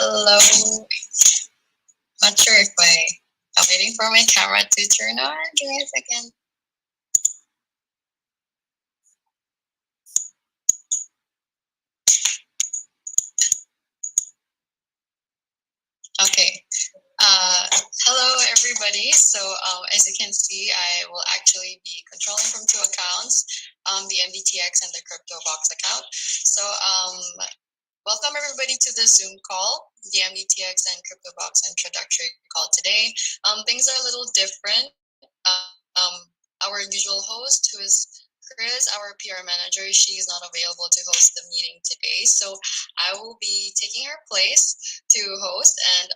Hello. Not sure if I'm waiting for my camera to turn on. Give me a second. Okay. Hello, everybody. So as you can see, I will actually be controlling from two accounts, the MDTX and the Cryptobox account. So welcome everybody to the Zoom call, the MDTX and Cryptobox introductory call today. Things are a little different. Our usual host, who is Chris, our PR manager, she is not available to host the meeting today. So I will be taking her place to host, and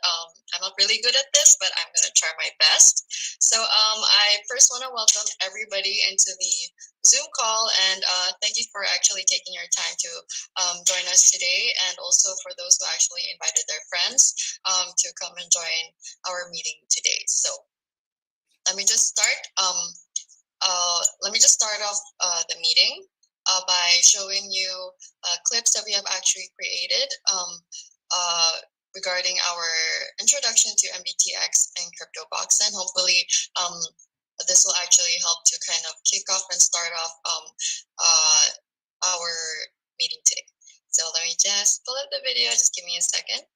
I'm not really good at this, but I'm going to try my best. So I first want to welcome everybody into the Zoom call, and thank you for actually taking your time to join us today, and also for those who actually invited their friends to come and join our meeting today. So let me just start. Let me just start off the meeting by showing you clips that we have actually created regarding our introduction to MDTX and Cryptobox, and hopefully this will actually help to kind of kick off and start off our meeting today. So let me just pull up the video. Just give me a second.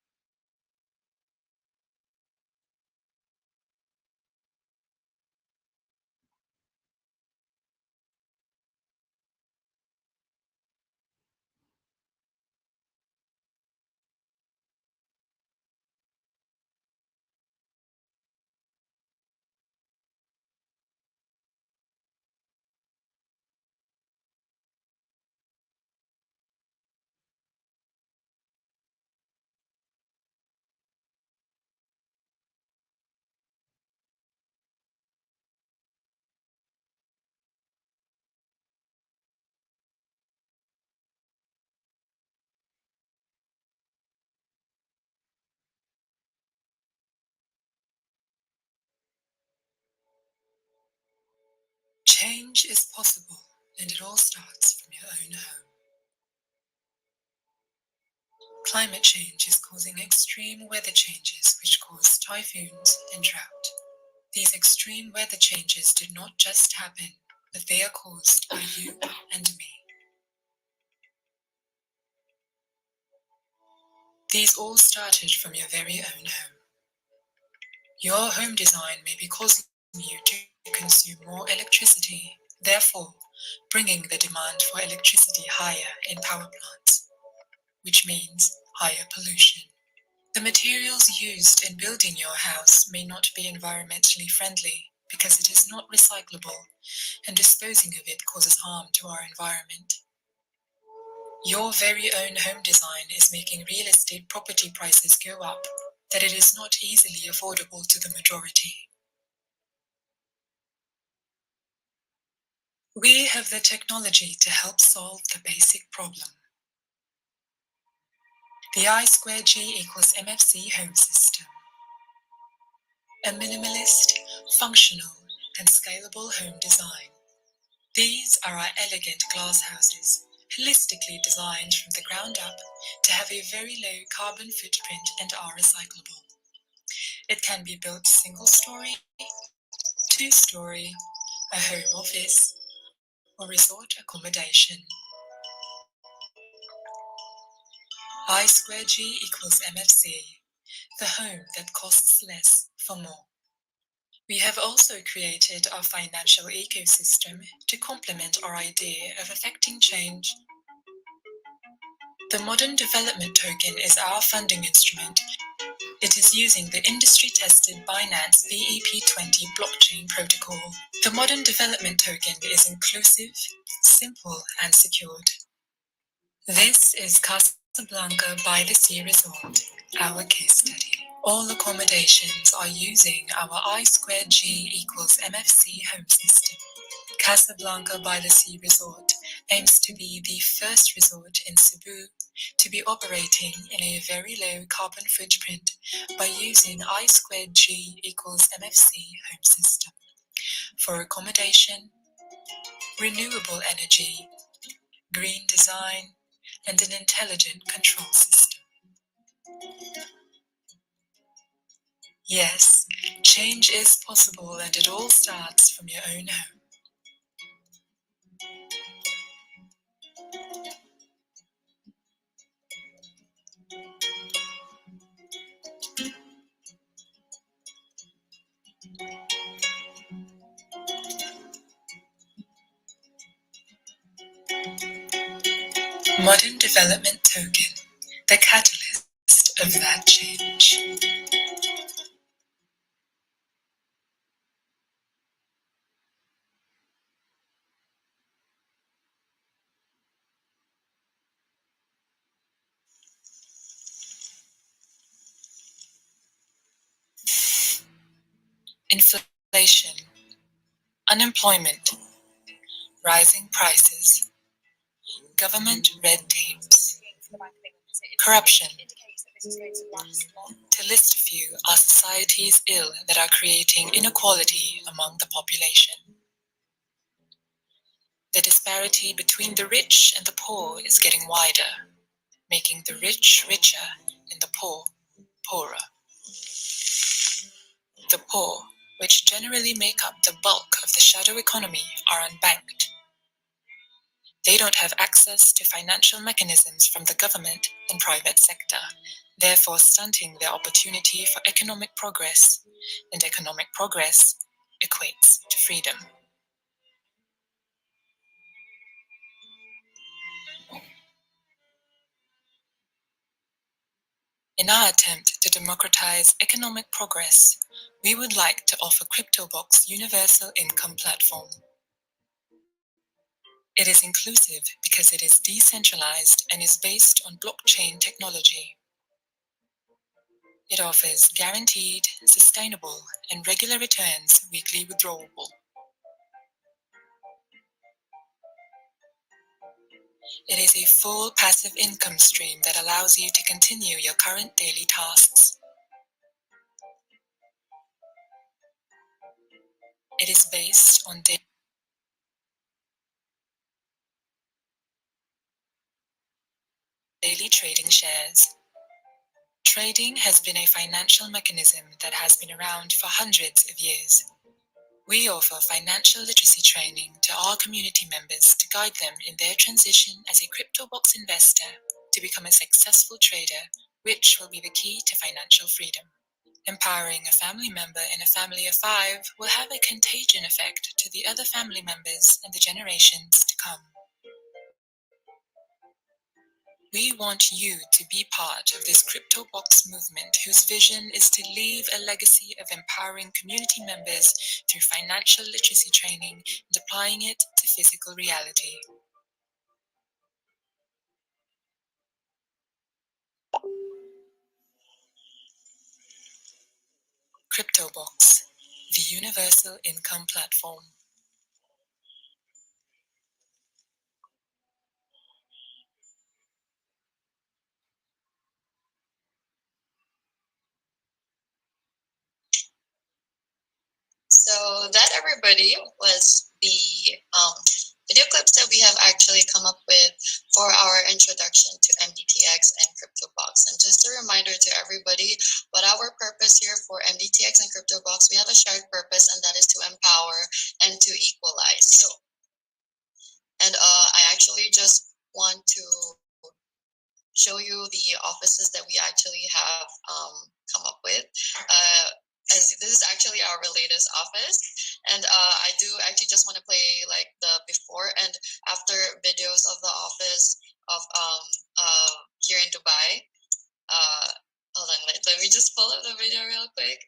Change is possible, and it all starts from your own home. Climate change is causing extreme weather changes which cause typhoons and drought. These extreme weather changes did not just happen, but they are caused by you and me. These all started from your very own home. Your home design may be causing you to consume more electricity, therefore bringing the demand for electricity higher in power plants, which means higher pollution. The materials used in building your house may not be environmentally friendly because it is not recyclable, and disposing of it causes harm to our environment. Your very own home design is making real estate property prices go up, that it is not easily affordable to the majority. We have the technology to help solve the basic problem. The I²G=MFC home system. A minimalist, functional, and scalable home design. These are our elegant glass houses, holistically designed from the ground up to have a very low carbon footprint and are recyclable. It can be built single-story, two-story, a home office, or resort accommodation. I²G=MFC, the home that costs less for more. We have also created our financial ecosystem to complement our idea of affecting change. The Modern Development Token is our funding instrument. It is using the industry-tested Binance BEP20 blockchain protocol. The Modern Development Token is inclusive, simple, and secured. This is Casablanca by the Sea Resort, our case study. All accommodations are using our I²G=MFC home system. Casablanca by the Sea Resort aims to be the first resort in Cebu to be operating in a very low carbon footprint by using I²G=MFC home system for accommodation, renewable energy, green design, and an intelligent control system. Yes, change is possible and it all starts from your own home. Modern Development Token, the catalyst of that change. Inflation, unemployment, rising prices, government red tapes, corruption, to list a few, are society's ill that are creating inequality among the population. The disparity between the rich and the poor is getting wider, making the rich richer and the poor poorer. The poor, which generally make up the bulk of the shadow economy, are unbanked. They don't have access to financial mechanisms from the government and private sector, therefore stunting their opportunity for economic progress, and economic progress equates to freedom. In our attempt to democratize economic progress, we would like to offer Cryptobox Universal Income Platform. It is inclusive because it is decentralized and is based on blockchain technology. It offers guaranteed, sustainable, and regular returns, weekly withdrawable. It is a full passive income stream that allows you to continue your current daily tasks. It is based on daily trading shares. Trading has been a financial mechanism that has been around for hundreds of years. We offer financial literacy training to our community members to guide them in their transition as a Cryptobox investor to become a successful trader, which will be the key to financial freedom. Empowering a family member in a family of 5 will have a contagion effect to the other family members and the generations to come. We want you to be part of this Cryptobox movement whose vision is to leave a legacy of empowering community members through financial literacy training and applying it to physical reality. Cryptobox, the universal income platform. So that, everybody, was the video clips that we have actually come up with for our introduction to MDTX and Cryptobox. And just a reminder to everybody, what our purpose here for MDTX and Cryptobox, we have a shared purpose, and that is to empower and to equalize. So, and I actually just want to show you the offices that we actually have come up with. As this is actually our latest office, and I do actually just want to play like the before and after videos of the office of here in Dubai. Hold on, let me just pull up the video real quick.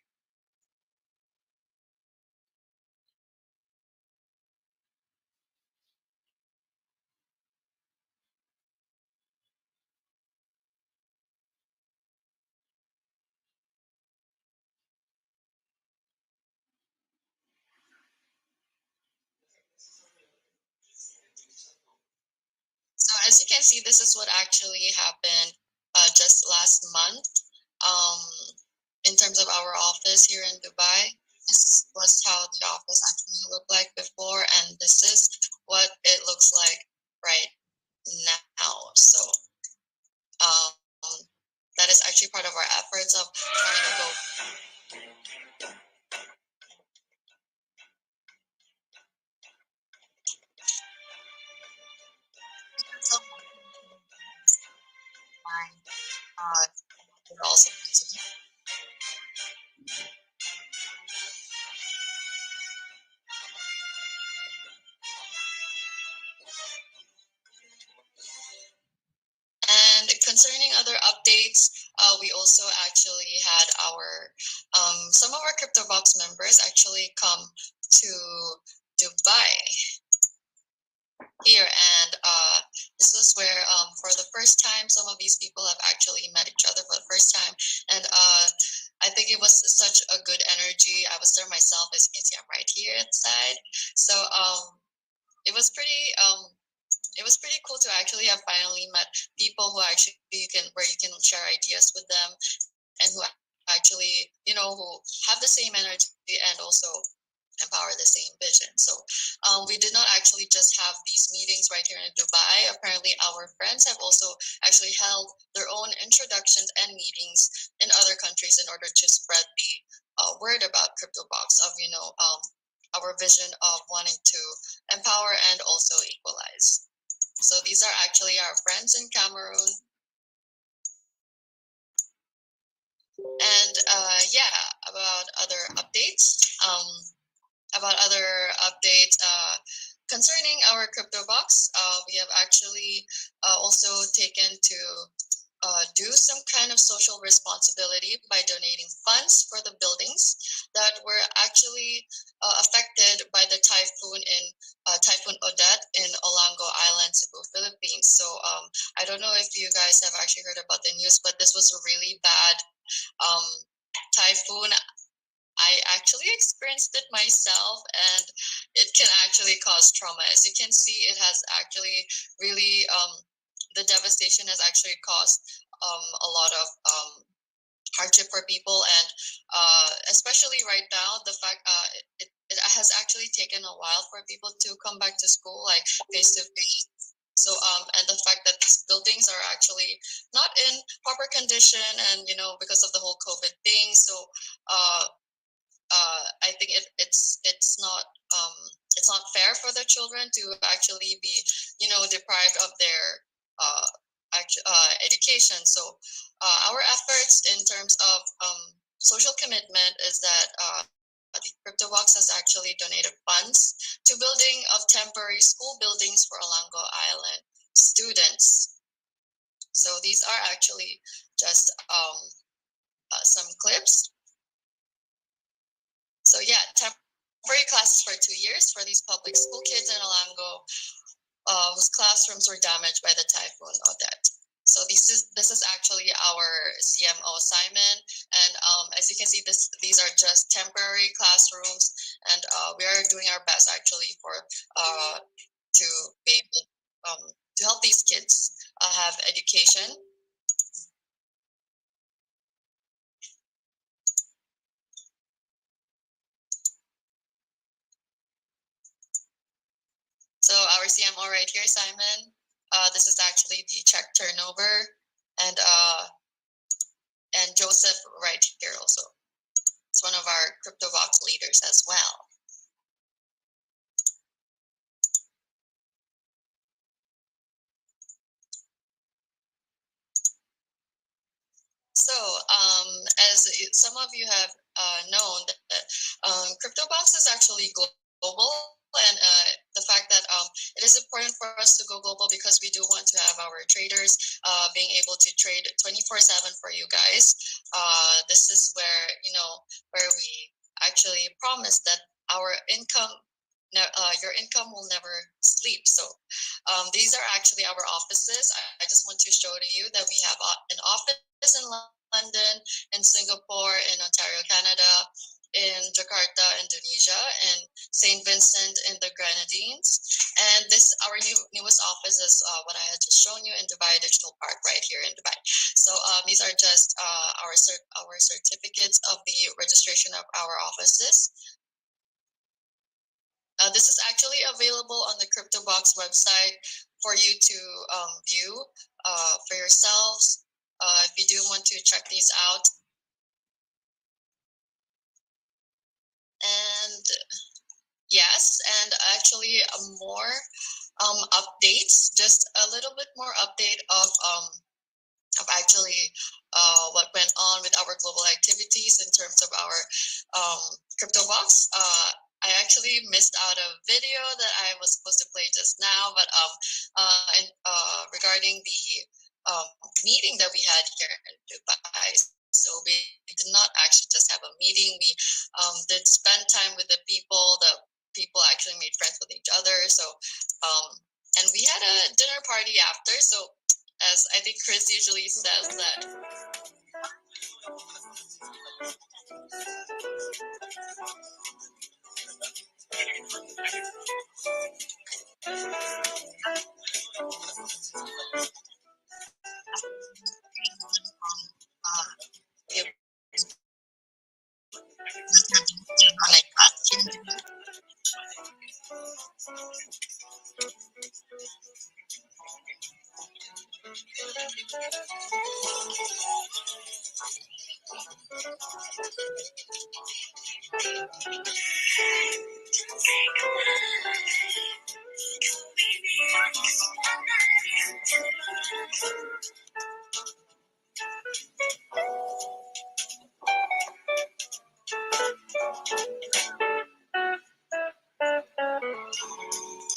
So as you can see, this is what actually happened just last month. Um, in terms of our office here in Dubai, this was how the office actually looked like before, and this is what it looks like right now. So um, that is actually part of our efforts of trying to go online would also continue. And concerning other updates, we also actually had our some of our Cryptobox members actually come to Dubai here, and this was where for the first time some of these people have actually met each other for the first time, and I think it was such a good energy. I was there myself, as you can see, I'm right here inside. So it was pretty cool to actually have finally met people who actually where you can share ideas with them, and who actually who have the same energy and also empower the same vision. So we did not actually just have these meetings right here in Dubai. Apparently our friends have also actually held their own introductions and meetings in other countries in order to spread the word about Cryptobox, of our vision of wanting to empower and also equalize. So these are actually our friends in Cameroon. And yeah, about other updates. Concerning our Cryptobox, we have actually also taken to do some kind of social responsibility by donating funds for the buildings that were actually affected by the Typhoon Odette in Olango Island, Cebu, Philippines. So I don't know if you guys have actually heard about the news, but this was a really bad typhoon. I actually experienced it myself, and it can actually cause trauma. As you can see, it has actually really the devastation has actually caused a lot of hardship for people, and especially right now, the fact it has actually taken a while for people to come back to school, like face to face. So and the fact that these buildings are actually not in proper condition, and because of the whole COVID thing, so I think it's not fair for the children to actually be deprived of their education. So our efforts in terms of social commitment is that the Cryptobox has actually donated funds to building of temporary school buildings for Olango Island students. So these are actually just some clips. So yeah, temporary classes for 2 years for these public school kids in Olango whose classrooms were damaged by the Typhoon Odette. So this is actually our CMO, Simon, and as you can see, these are just temporary classrooms, and we are doing our best actually for to be able to help these kids have education. So our CMO right here, Simon, this is actually the check turnover, and Joseph right here also. It's one of our Cryptobox leaders as well. So, as some of you have known, that Cryptobox is actually global, and the fact that it is important for us to go global because we do want to have our traders being able to trade 24/7 for you guys. This is where where we actually promise that our income. Your income will never sleep. So these are actually our offices. I just want to show to you that we have an office in London, in Singapore, in Ontario, Canada, in Jakarta, Indonesia, and St. Vincent in the Grenadines. And our newest office is what I had just shown you in Dubai Digital Park, right here in Dubai. So these are just our certificates of the registration of our offices. This is actually available on the Cryptobox website for you to view for yourselves if you do want to check these out. And yes, and actually more updates, just a little bit more update of actually what went on with our global activities in terms of our Cryptobox. I actually missed out a video that I was supposed to play just now, but regarding the meeting that we had here in Dubai. So we did not actually just have a meeting. We did spend time with the people. The people actually made friends with each other. So and we had a dinner party after. So as I think Chris usually says that.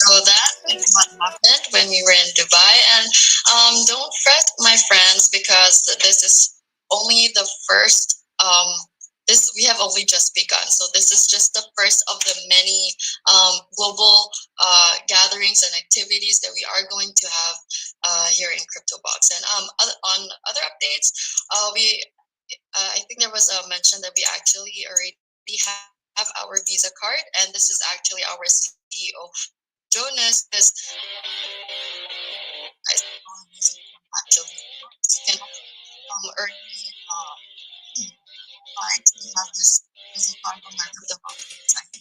So that is what happened when we were in Dubai. And don't fret, my friends, because this is only the first. This we have only just begun. So this is just the first of the many global gatherings and activities that we are going to have here in Cryptobox. And on other updates, I think there was a mention that we actually already have our Visa card, and this is actually our CEO Jonas is actually can early clients. We have this part on the website.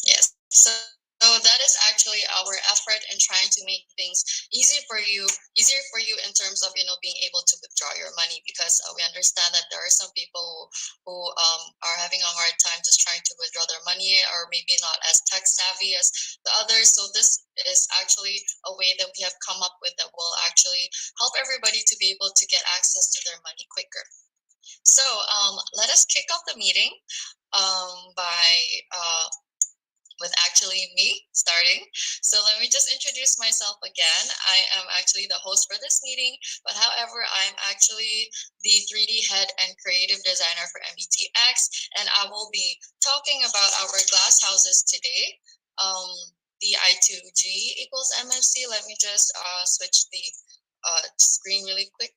Yes. So that is actually our effort in trying to make things easier for you in terms of being able to withdraw your money, because we understand that there are some people who are having a hard time just trying to withdraw their money, or maybe not as tech savvy as the others. So this is actually a way that we have come up with that will actually help everybody to be able to get access to their money quicker. So let us kick off the meeting by with actually me starting. So let me just introduce myself again. I am actually the host for this meeting, but however, I'm actually the 3D head and creative designer for MDTX, and I will be talking about our glass houses today. The I2G equals MFC. Let me just switch the screen really quick.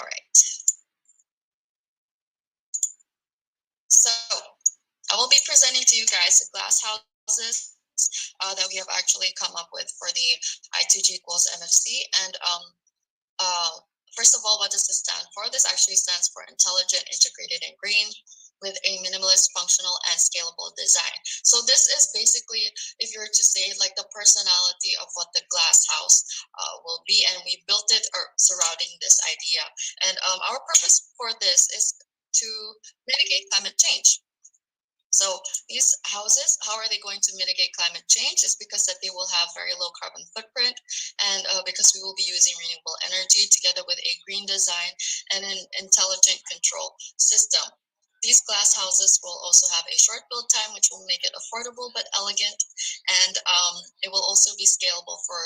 All right. So I will be presenting to you guys the glass houses that we have actually come up with for the I2G equals MFC. And first of all, what does this stand for? This actually stands for Intelligent, Integrated, and Green, with a minimalist, functional, and scalable design. So this is basically, if you were to say, like the personality of what the glass house will be, and we built it surrounding this idea. And our purpose for this is to mitigate climate change. So these houses, how are they going to mitigate climate change? Is because that they will have very low carbon footprint, and because we will be using renewable energy together with a green design and an intelligent control system. These glass houses will also have a short build time, which will make it affordable but elegant, and it will also be scalable for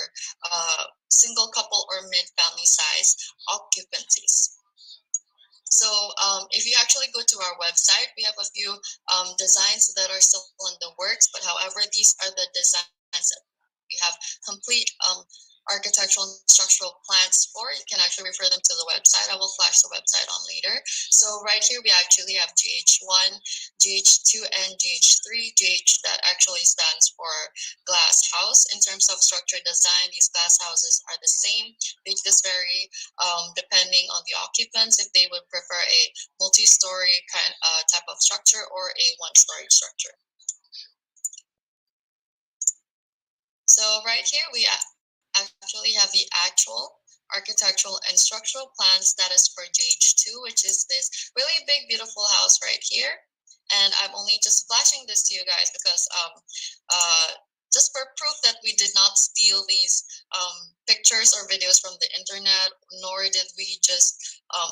single couple or mid-family size occupancies. So if you actually go to our website, we have a few designs that are still in the works, but however, these are the designs that we have complete architectural and structural plans for, you can actually refer them to the website. I will flash the website on later. So right here we actually have GH1, GH2, and GH3. GH that actually stands for glass house. In terms of structure design, these glass houses are the same. They just vary depending on the occupants, if they would prefer a multi-story type of structure or a one-story structure. So right here we actually have the actual architectural and structural plans that is for GH2, which is this really big, beautiful house right here. And I'm only just flashing this to you guys because just for proof that we did not steal these pictures or videos from the internet, nor did we just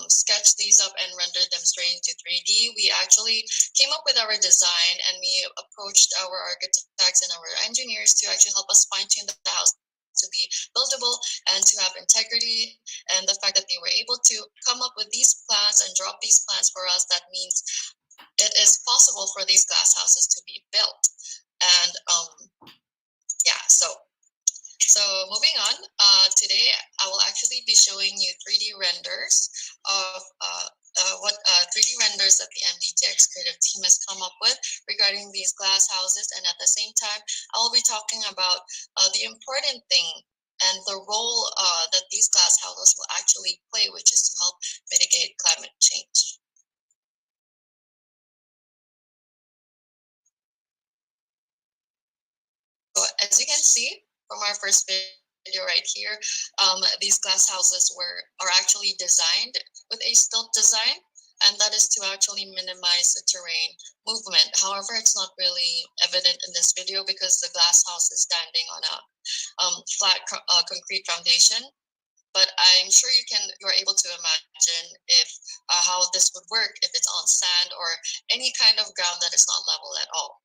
sketch these up and render them straight into 3D. We actually came up with our design and we approached our architects and our engineers to actually help us fine-tune the house to be buildable and to have integrity. And the fact that they were able to come up with these plans and drop these plans for us, that means it is possible for these glass houses to be built. And yeah, so moving on, today I will actually be showing you 3D renders of what 3D renders that the MDTX creative team has come up with regarding these glass houses. And at the same time, I will be talking about the important thing and the role that these glass houses will actually play, which is to help mitigate climate change. So as you can see from our first video right here, these glass houses are actually designed with a stilt design, and that is to actually minimize the terrain movement. However, it's not really evident in this video because the glass house is standing on a flat concrete foundation. But I'm sure you're able to imagine if how this would work if it's on sand or any kind of ground that is not level at all.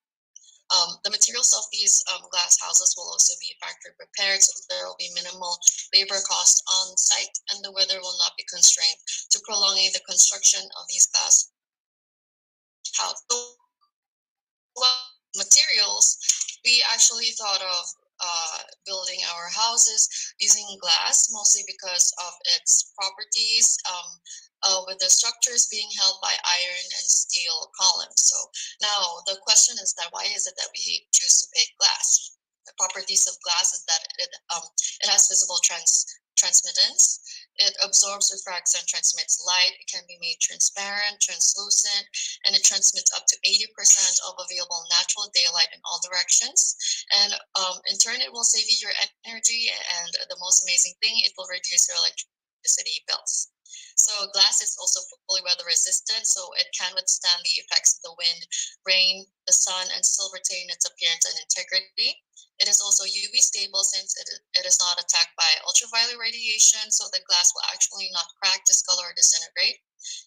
The materials of these glass houses will also be factory prepared, so there will be minimal labor cost on site, and the weather will not be constrained to prolonging the construction of these glass houses. So, materials, we actually thought of building our houses using glass, mostly because of its properties, with the structures being held by iron and steel columns. So now the question is that why is it that we choose to pick glass? The properties of glass is that it has visible transmittance. It absorbs, refracts, and transmits light. It can be made transparent, translucent, and it transmits up to 80% of available natural daylight in all directions. And in turn, it will save you your energy, and the most amazing thing, it will reduce your electricity bills. So glass is also fully weather resistant, so it can withstand the effects of the wind, rain, the sun, and still retain its appearance and integrity. It is also UV stable since it is not attacked by ultraviolet radiation, so the glass will actually not crack, discolor, or disintegrate.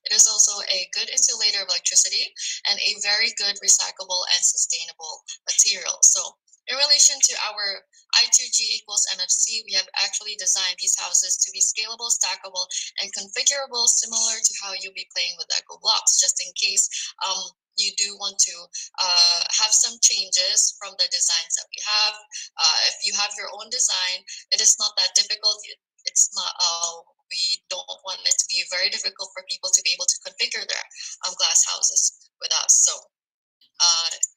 It is also a good insulator of electricity and a very good recyclable and sustainable material. So in relation to our I2G equals NFC, we have actually designed these houses to be scalable, stackable, and configurable, similar to how you'll be playing with Lego blocks, just in case you do want to have some changes from the designs that we have. If you have your own design, it is not that difficult. It's not, we don't want it to be very difficult for people to be able to configure their glass houses with us. So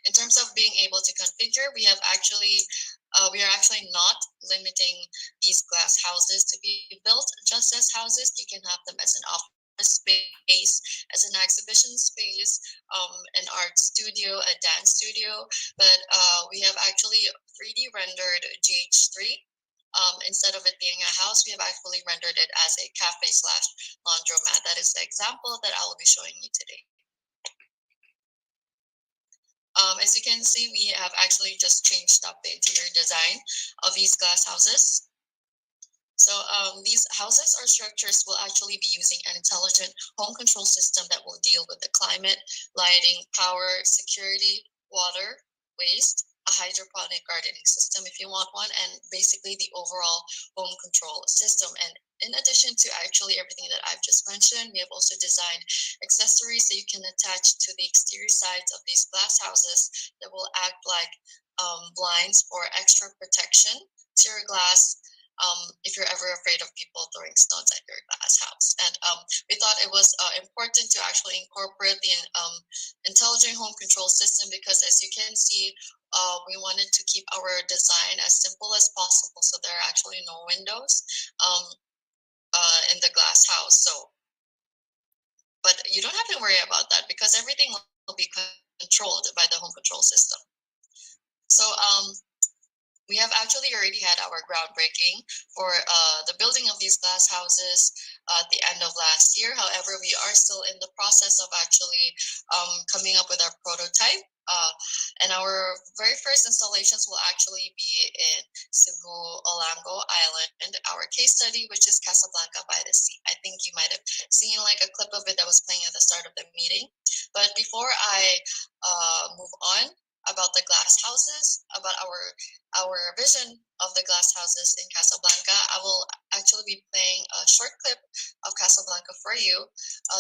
in terms of being able to configure, we are actually not limiting these glass houses to be built just as houses. You can have them as an office space, as an exhibition space, an art studio, a dance studio. But we have actually 3D rendered GH3. Instead of it being a house, we have actually rendered it as a cafe / laundromat. That is the example that I will be showing you today. As you can see, we have actually just changed up the interior design of these glass houses. So these houses or structures will actually be using an intelligent home control system that will deal with the climate, lighting, power, security, water, waste, a hydroponic gardening system if you want one, and basically the overall home control system. And in addition to actually everything that I've just mentioned, we have also designed accessories that you can attach to the exterior sides of these glass houses that will act like blinds for extra protection to your glass if you're ever afraid of people throwing stones at your glass house. And we thought it was important to actually incorporate the intelligent home control system because, as you can see, we wanted to keep our design as simple as possible, so there are actually no windows in the glass house. So, but you don't have to worry about that because everything will be controlled by the home control system. So we have actually already had our groundbreaking for the building of these glass houses at the end of last year. However, we are still in the process of actually coming up with our prototype. And our very first installations will actually be in Cebu, Olango Island, our case study, which is Casablanca by the Sea. I think you might have seen like a clip of it that was playing at the start of the meeting. But before I move on about the glass houses, about our vision of the glass houses in Casablanca, I will actually be playing a short clip of Casablanca for you.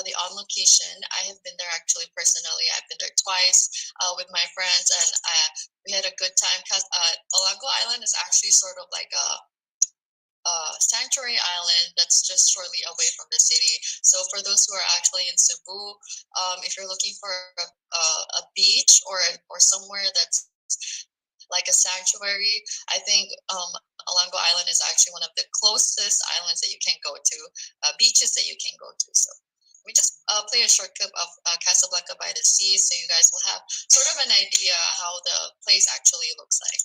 The on location, I have been there actually personally. I've been there twice with my friends, and we had a good time. Olango Island is actually sort of like a sanctuary island that's just shortly away from the city. So for those who are actually in Cebu, if you're looking for a beach or somewhere that's like a sanctuary, I think Olango Island is actually one of the closest islands that you can go to, beaches that you can go to. So we just play a short clip of Casablanca by the Sea, so you guys will have sort of an idea how the place actually looks like.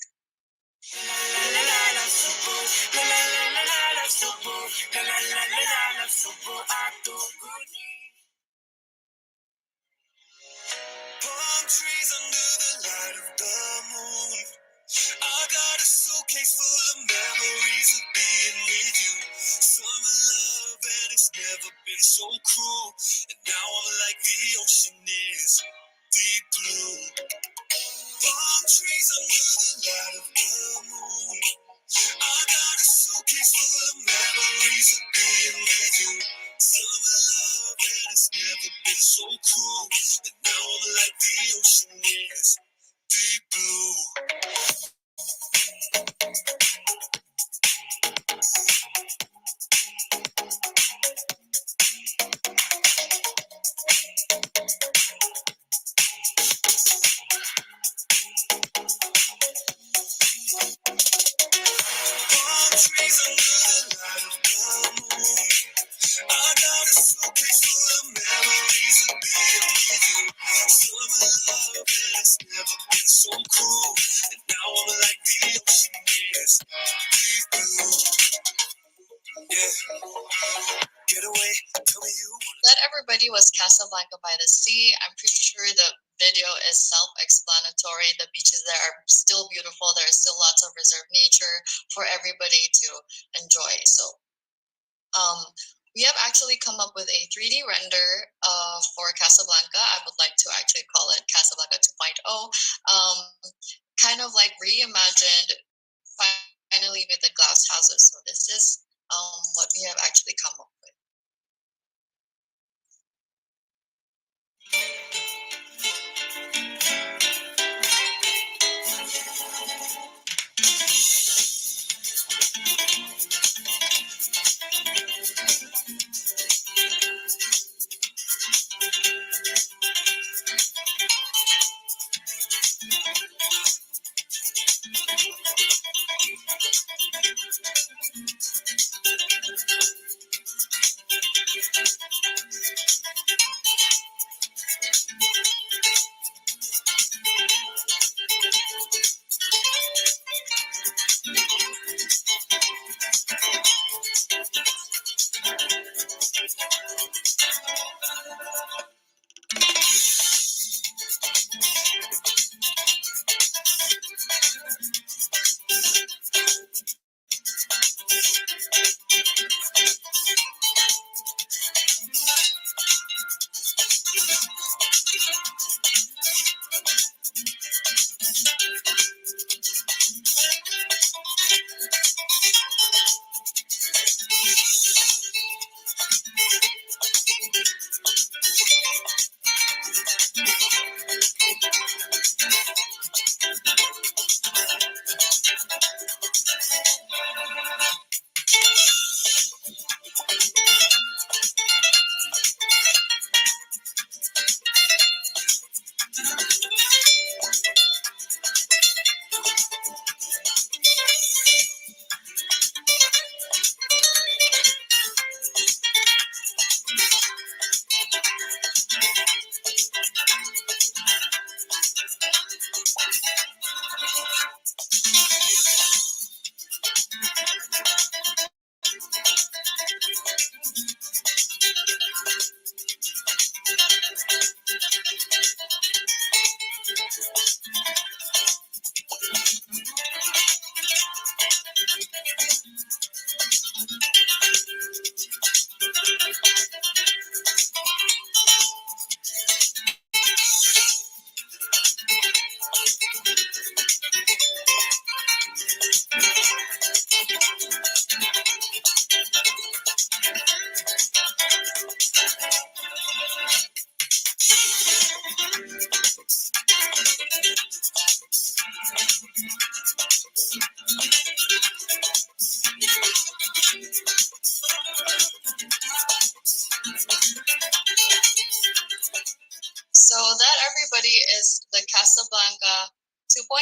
Palm trees under the light of the moon. I got a suitcase full of memories of being with you. Summer love and it's never been so cruel. And now I'm like the ocean is deep blue. Palm trees under the light of the moon. I got a suitcase full of memories of being with you. Summer love and it's never been so cruel. And now I'm like the ocean is deep blue. Palm trees under the light of the moon. I got a suitcase full of memories of being with you. Summer love and it's never been so cruel. And now I'm like the ocean is deep blue. Yeah, get away, tell me you wanna. That everybody was Casablanca by the Sea. I'm pretty sure the video is self-explanatory. The beaches there are still beautiful. There is still lots of reserved nature for everybody to enjoy. So we have actually come up with a 3D render for Casablanca. I would like to actually call it Casablanca 2.0. Kind of like reimagined finally with the glass houses. So this is what we have actually come up with.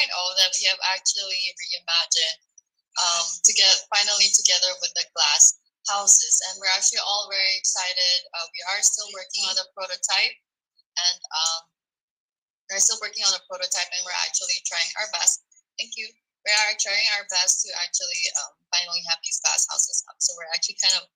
that we have actually reimagined to get finally together with the glass houses. And we're actually all very excited. We are still working on the prototype, and we're still working on a prototype, and we're actually trying our best. Thank you. We are trying our best to actually finally have these glass houses up. So we're actually kind of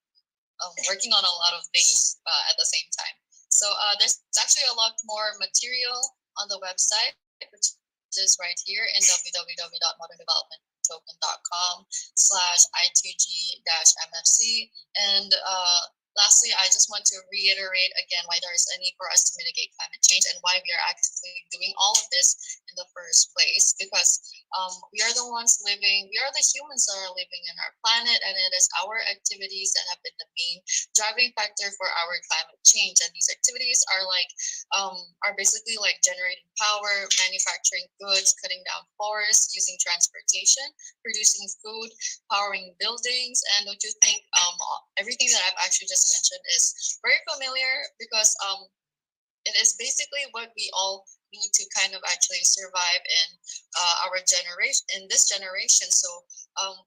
working on a lot of things at the same time. So there's actually a lot more material on the website, which is right here in www.moderndevelopmenttoken.com/I2G-MFC. And lastly, I just want to reiterate again why there is a need for us to mitigate climate change and why we are actually doing all of this in the first place. Because we are the ones living, we are the humans that are living in our planet, and it is our activities that have been the main driving factor for our climate change. And these activities are basically like generating power, manufacturing goods, cutting down forests, using transportation, producing food, powering buildings. And don't you think everything that I've actually just mentioned is very familiar, because it is basically what we all need to kind of actually survive in our generation, in this generation. So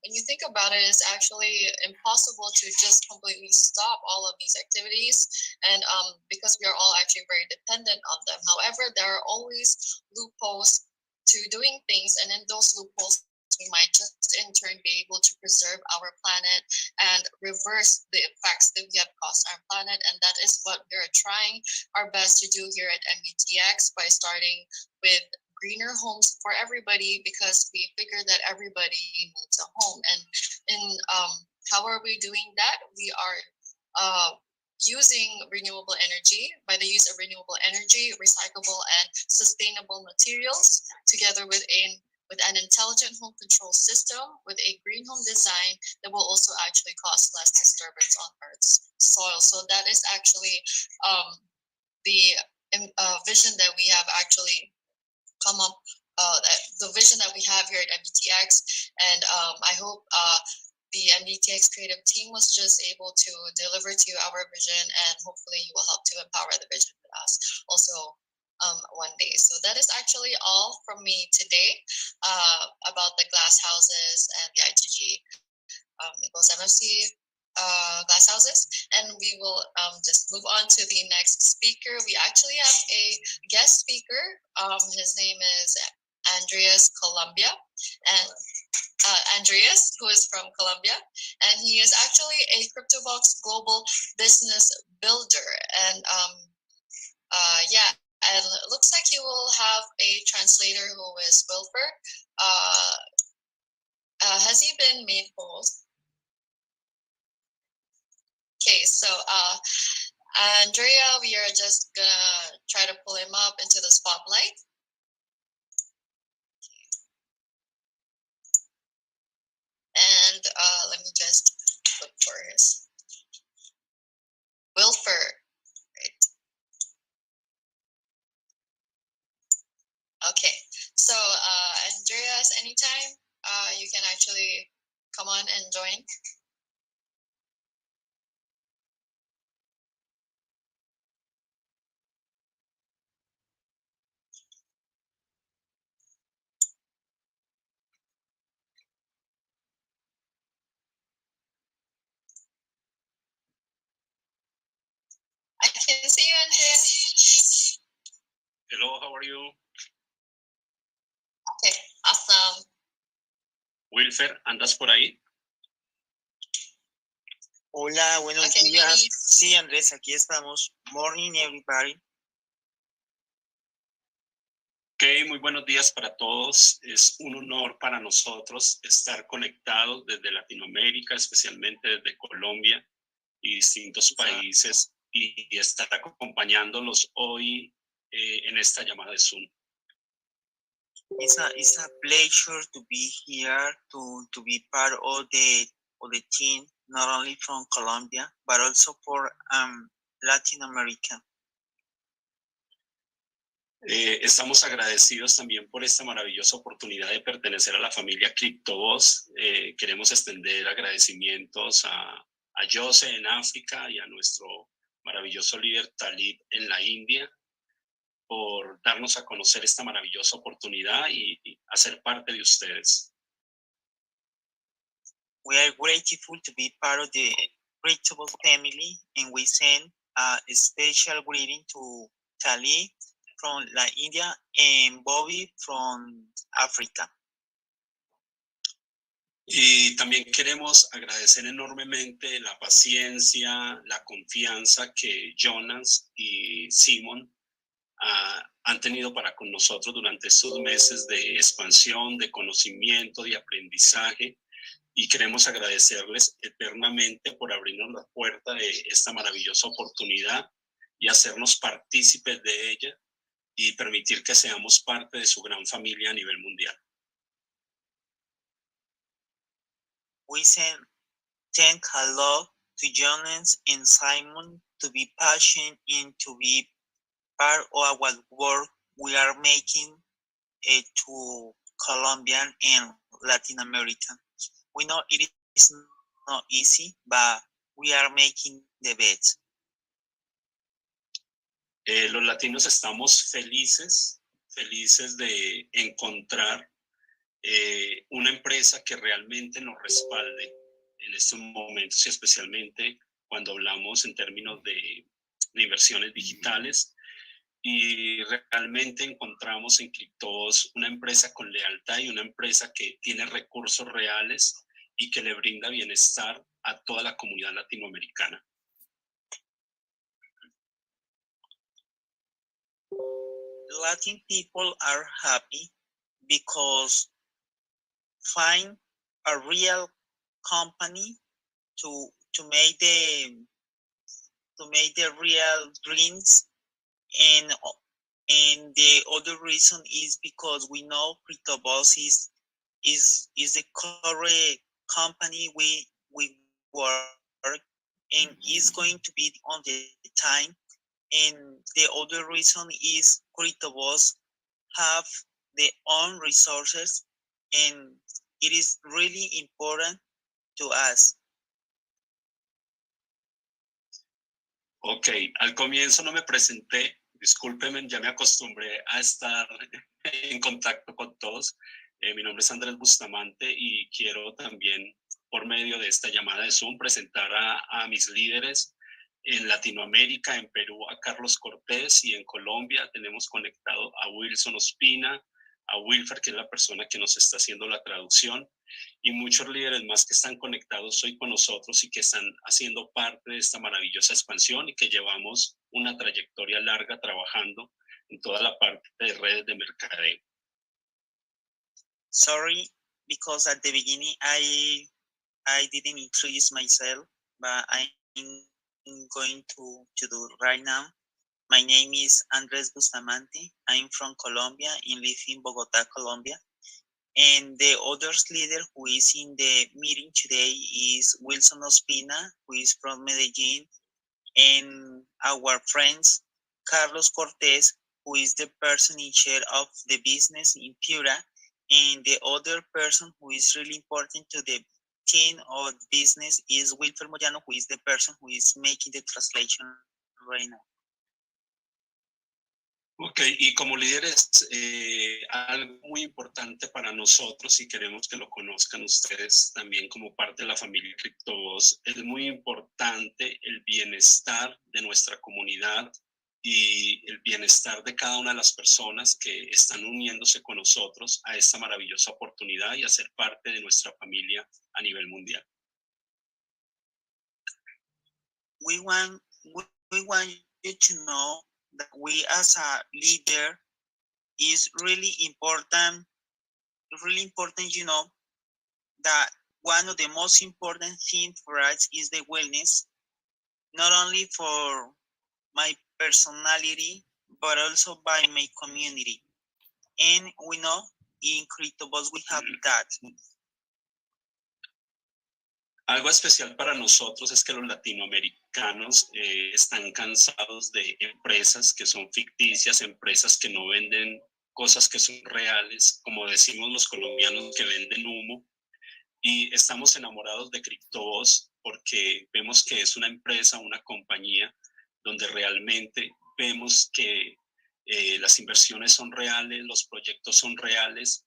when you think about it, it's actually impossible to just completely stop all of these activities, and because we are all actually very dependent on them. However, there are always loopholes to doing things, and in those loopholes we might just in turn be able to preserve our planet and reverse the effects that we have caused our planet. And that is what we're trying our best to do here at MDTX by starting with greener homes for everybody, because we figure that everybody needs a home. And in how are we doing that? We are using renewable energy, by the use of renewable energy, recyclable and sustainable materials, together with an intelligent home control system, with a green home design that will also actually cause less disturbance on Earth's soil. So that is actually the vision that we have actually come up, the vision that we have here at MDTX. And I hope the MDTX creative team was just able to deliver to our vision, and hopefully you will help to empower the vision with us also one day. So that is actually all from me today about the glass houses and the I2G equals MFC glass houses. And we will just move on to the next speaker. We actually have a guest speaker. His name is Andreas Colombia, and Andreas, who is from Colombia, and he is actually a Cryptobox global business builder. And yeah, and it looks like you will have a translator who is Wilfer. Has he been made whole? Okay, so Andrea, we are just gonna try to pull him up into the spotlight. And let me just look for his Wilfer. Right. Okay, so Andreas, anytime you can actually come on and join. I can see you, Andreas. Hello, how are you? Okay, awesome. Wilfer, ¿andas por ahí? Hola, buenos Okay, días. maybe. Sí, Andrés, aquí estamos. Morning, everybody. Ok, muy buenos días para todos. Es un honor para nosotros estar conectados desde Latinoamérica, especialmente desde Colombia y distintos países, y estar acompañándolos hoy en esta llamada de Zoom. It's a pleasure to be here, to be part of the team, not only from Colombia, but also for Latin America. Estamos agradecidos también por esta maravillosa oportunidad de pertenecer a la familia Cryptobox. Queremos extender agradecimientos a Jose en África y a nuestro maravilloso líder Talib en la India. por darnos a conocer esta maravillosa oportunidad y hacer parte de ustedes. We are grateful to be part of the Cryptobox family, and we send a special greeting to Tali from La India and Bobby from Africa. Y también queremos agradecer enormemente la paciencia, la confianza que Jonas y Simon han tenido para con nosotros durante estos meses de expansión, de conocimiento, de aprendizaje. Y queremos agradecerles eternamente por abrirnos la puerta de esta maravillosa oportunidad y hacernos partícipes de ella y permitir que seamos parte de su gran familia a nivel mundial. We thank a lot to Jonas and Simon to be patient and to be part of our work we are making to Colombia and Latin America. We know it is not easy, but we are making the best. Los latinos estamos felices de encontrar una empresa que realmente nos respalde en estos momentos y especialmente cuando hablamos en términos de inversiones digitales. Y realmente encontramos en Cryptobox una empresa con lealtad y una empresa que tiene recursos reales y que le brinda bienestar a toda la comunidad latinoamericana. Latin people are happy because find a real company to make the real dreams, and the other reason is because we know Cryptobox is the correct company we work and is going to be on the time. And the other reason is Cryptobox have their own resources, and it is really important to us. Ok, al comienzo no me presenté, discúlpenme, ya me acostumbré a estar en contacto con todos. Mi nombre es Andrés Bustamante y quiero también, por medio de esta llamada de Zoom, presentar a mis líderes en Latinoamérica, en Perú, a Carlos Cortés, y en Colombia tenemos conectado a Wilson Ospina, a Wilfer, que es la persona que nos está haciendo la traducción, y muchos líderes más que están conectados hoy con nosotros y que están haciendo parte de esta maravillosa expansión y que llevamos una trayectoria larga trabajando en toda la parte de redes de mercadeo. Sorry, because at the beginning I didn't introduce myself, but I'm going to do right now. My name is Andrés Bustamante. I'm from Colombia and live in Bogota, Colombia. And the other leader who is in the meeting today is Wilson Ospina, who is from Medellin, and our friends Carlos Cortés, who is the person in charge of the business in Piura, and the other person who is really important to the team of business is Wilfer Moyano, who is the person who is making the translation right now. Ok, y como líderes, algo muy importante para nosotros, y queremos que lo conozcan ustedes también como parte de la familia Cryptobox, es muy importante el bienestar de nuestra comunidad y el bienestar de cada una de las personas que están uniéndose con nosotros a esta maravillosa oportunidad y a ser parte de nuestra familia a nivel mundial. We want you to know that we as a leader is really important, you know, that one of the most important things for us is the wellness, not only for my personality, but also by my community. And we know in Cryptobox we have that. Algo especial para nosotros es que los latinoamericanos están cansados de empresas que son ficticias, empresas que no venden cosas que son reales, como decimos los colombianos, que venden humo. Y estamos enamorados de Cryptobox porque vemos que es una empresa, una compañía donde realmente vemos que las inversiones son reales, los proyectos son reales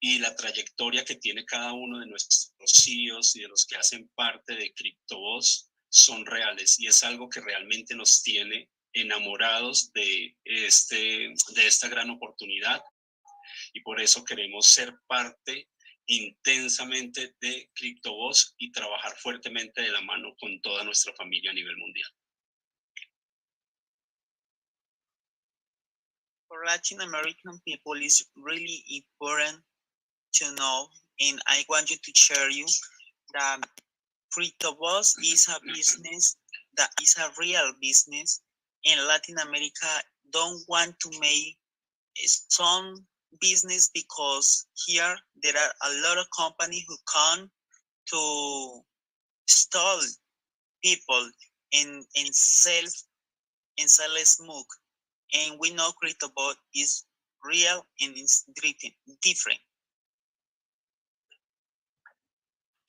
y la trayectoria que tiene cada uno de nuestros CEOs y de los que hacen parte de Cryptobox son reales y es algo que realmente nos tiene enamorados de esta gran oportunidad y por eso queremos ser parte intensamente de Cryptobox y trabajar fuertemente de la mano con toda nuestra familia a nivel mundial. For Latin American people, it's really important to know, and I want you to share you that Cryptobox is a business that is a real business, and Latin America don't want to make some business because here there are a lot of companies who come to stall people and sell smoke, and we know Cryptobox is real and it's different.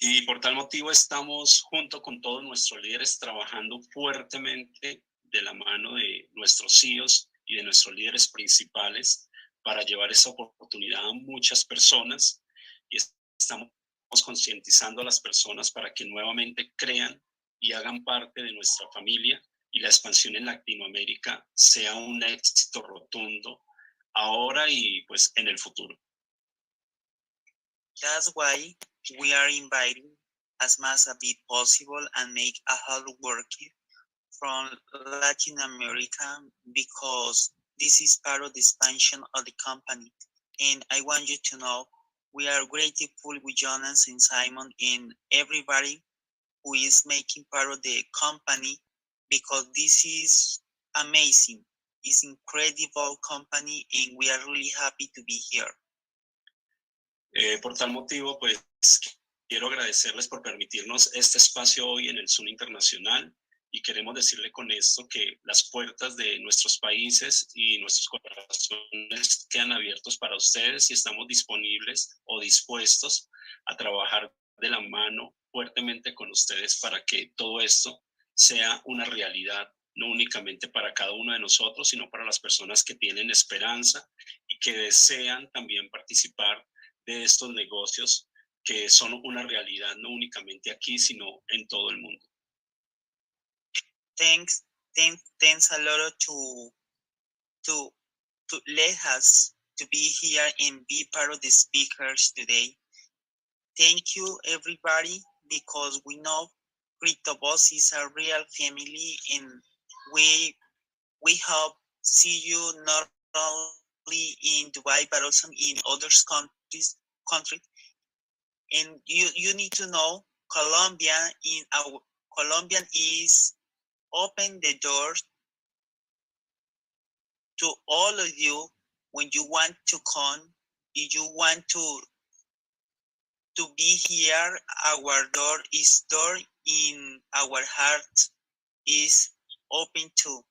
Y por tal motivo estamos junto con todos nuestros líderes trabajando fuertemente de la mano de nuestros CEOs y de nuestros líderes principales para llevar esa oportunidad a muchas personas y estamos concientizando a las personas para que nuevamente crean y hagan parte de nuestra familia y la expansión en Latinoamérica sea un éxito rotundo ahora y pues en el futuro. That's why we are inviting as much as be possible and make a hard work from Latin America because this is part of the expansion of the company. And I want you to know we are grateful with Jonas and Simon and everybody who is making part of the company because this is amazing. It's incredible company and we are really happy to be here. Por tal motivo, pues quiero agradecerles por permitirnos este espacio hoy en el Zoom Internacional y queremos decirle con esto que las puertas de nuestros países y nuestros corazones quedan abiertos para ustedes y estamos disponibles o dispuestos a trabajar de la mano fuertemente con ustedes para que todo esto sea una realidad, no únicamente para cada uno de nosotros, sino para las personas que tienen esperanza y que desean también participar de estos negocios que son una realidad no únicamente aquí, sino en todo el mundo. Thanks a lot to let us to be here and be part of the speakers today. Thank you everybody because we know Cryptobox is a real family and we hope see you not only in Dubai but also in other countries. And you need to know Colombian is open the door to all of you when you want to come. If you want to be here, our door in our heart is open too.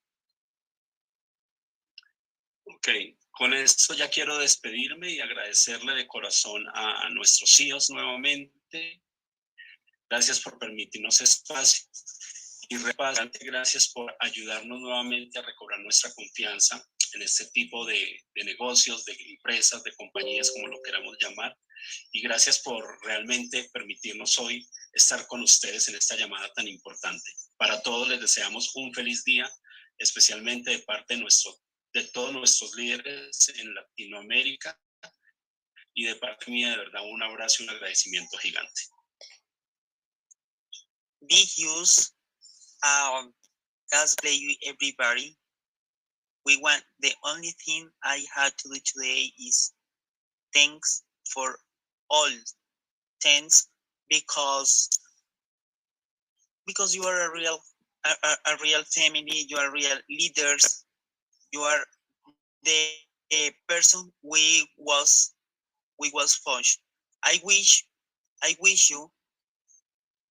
Ok, con esto ya quiero despedirme y agradecerle de corazón a nuestros CEOs nuevamente. Gracias por permitirnos espacio y gracias por ayudarnos nuevamente a recobrar nuestra confianza en este tipo de negocios, de empresas, de compañías, como lo queramos llamar. Y gracias por realmente permitirnos hoy estar con ustedes en esta llamada tan importante. Para todos les deseamos un feliz día, especialmente de parte de todos nuestros líderes en Latinoamérica y de parte mía, de verdad, un abrazo y un agradecimiento gigante. Big use, God bless you everybody. The only thing I had to do today is thanks for all. Thanks because you are a real family, you are real leaders, you are the person we was forged. I wish you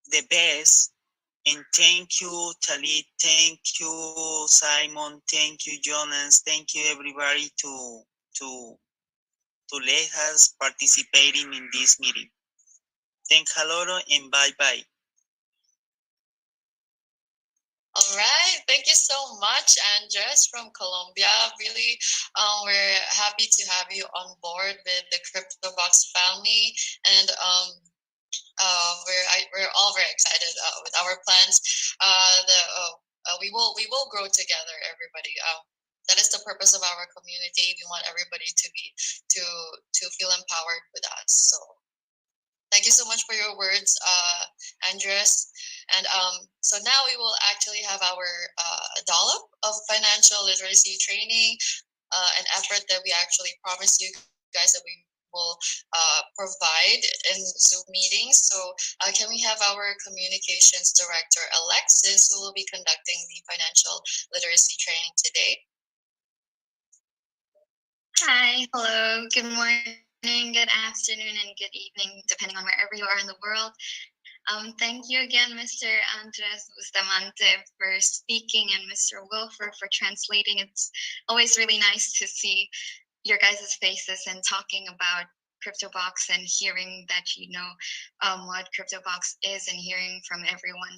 the best, and thank you Talit, thank you Simon, thank you Jonas, thank you everybody to let us participating in this meeting. Thank a lot and bye bye. All right, thank you so much, Andres from Colombia. Really, we're happy to have you on board with the Cryptobox family, and we're all very excited with our plans. We will grow together, everybody. That is the purpose of our community. We want everybody to feel empowered with us. So thank you so much for your words, Andres. And so now we will actually have our dollop of financial literacy training, an effort that we actually promised you guys that we will provide in Zoom meetings. So can we have our communications director, Alexis, who will be conducting the financial literacy training today? Hi, hello, good morning, good afternoon, and good evening, depending on wherever you are in the world. Thank you again, Mr. Andres Bustamante, for speaking, and Mr. Wilfer for translating. It's always really nice to see your guys' faces and talking about Cryptobox and hearing that you know what Cryptobox is, and hearing from everyone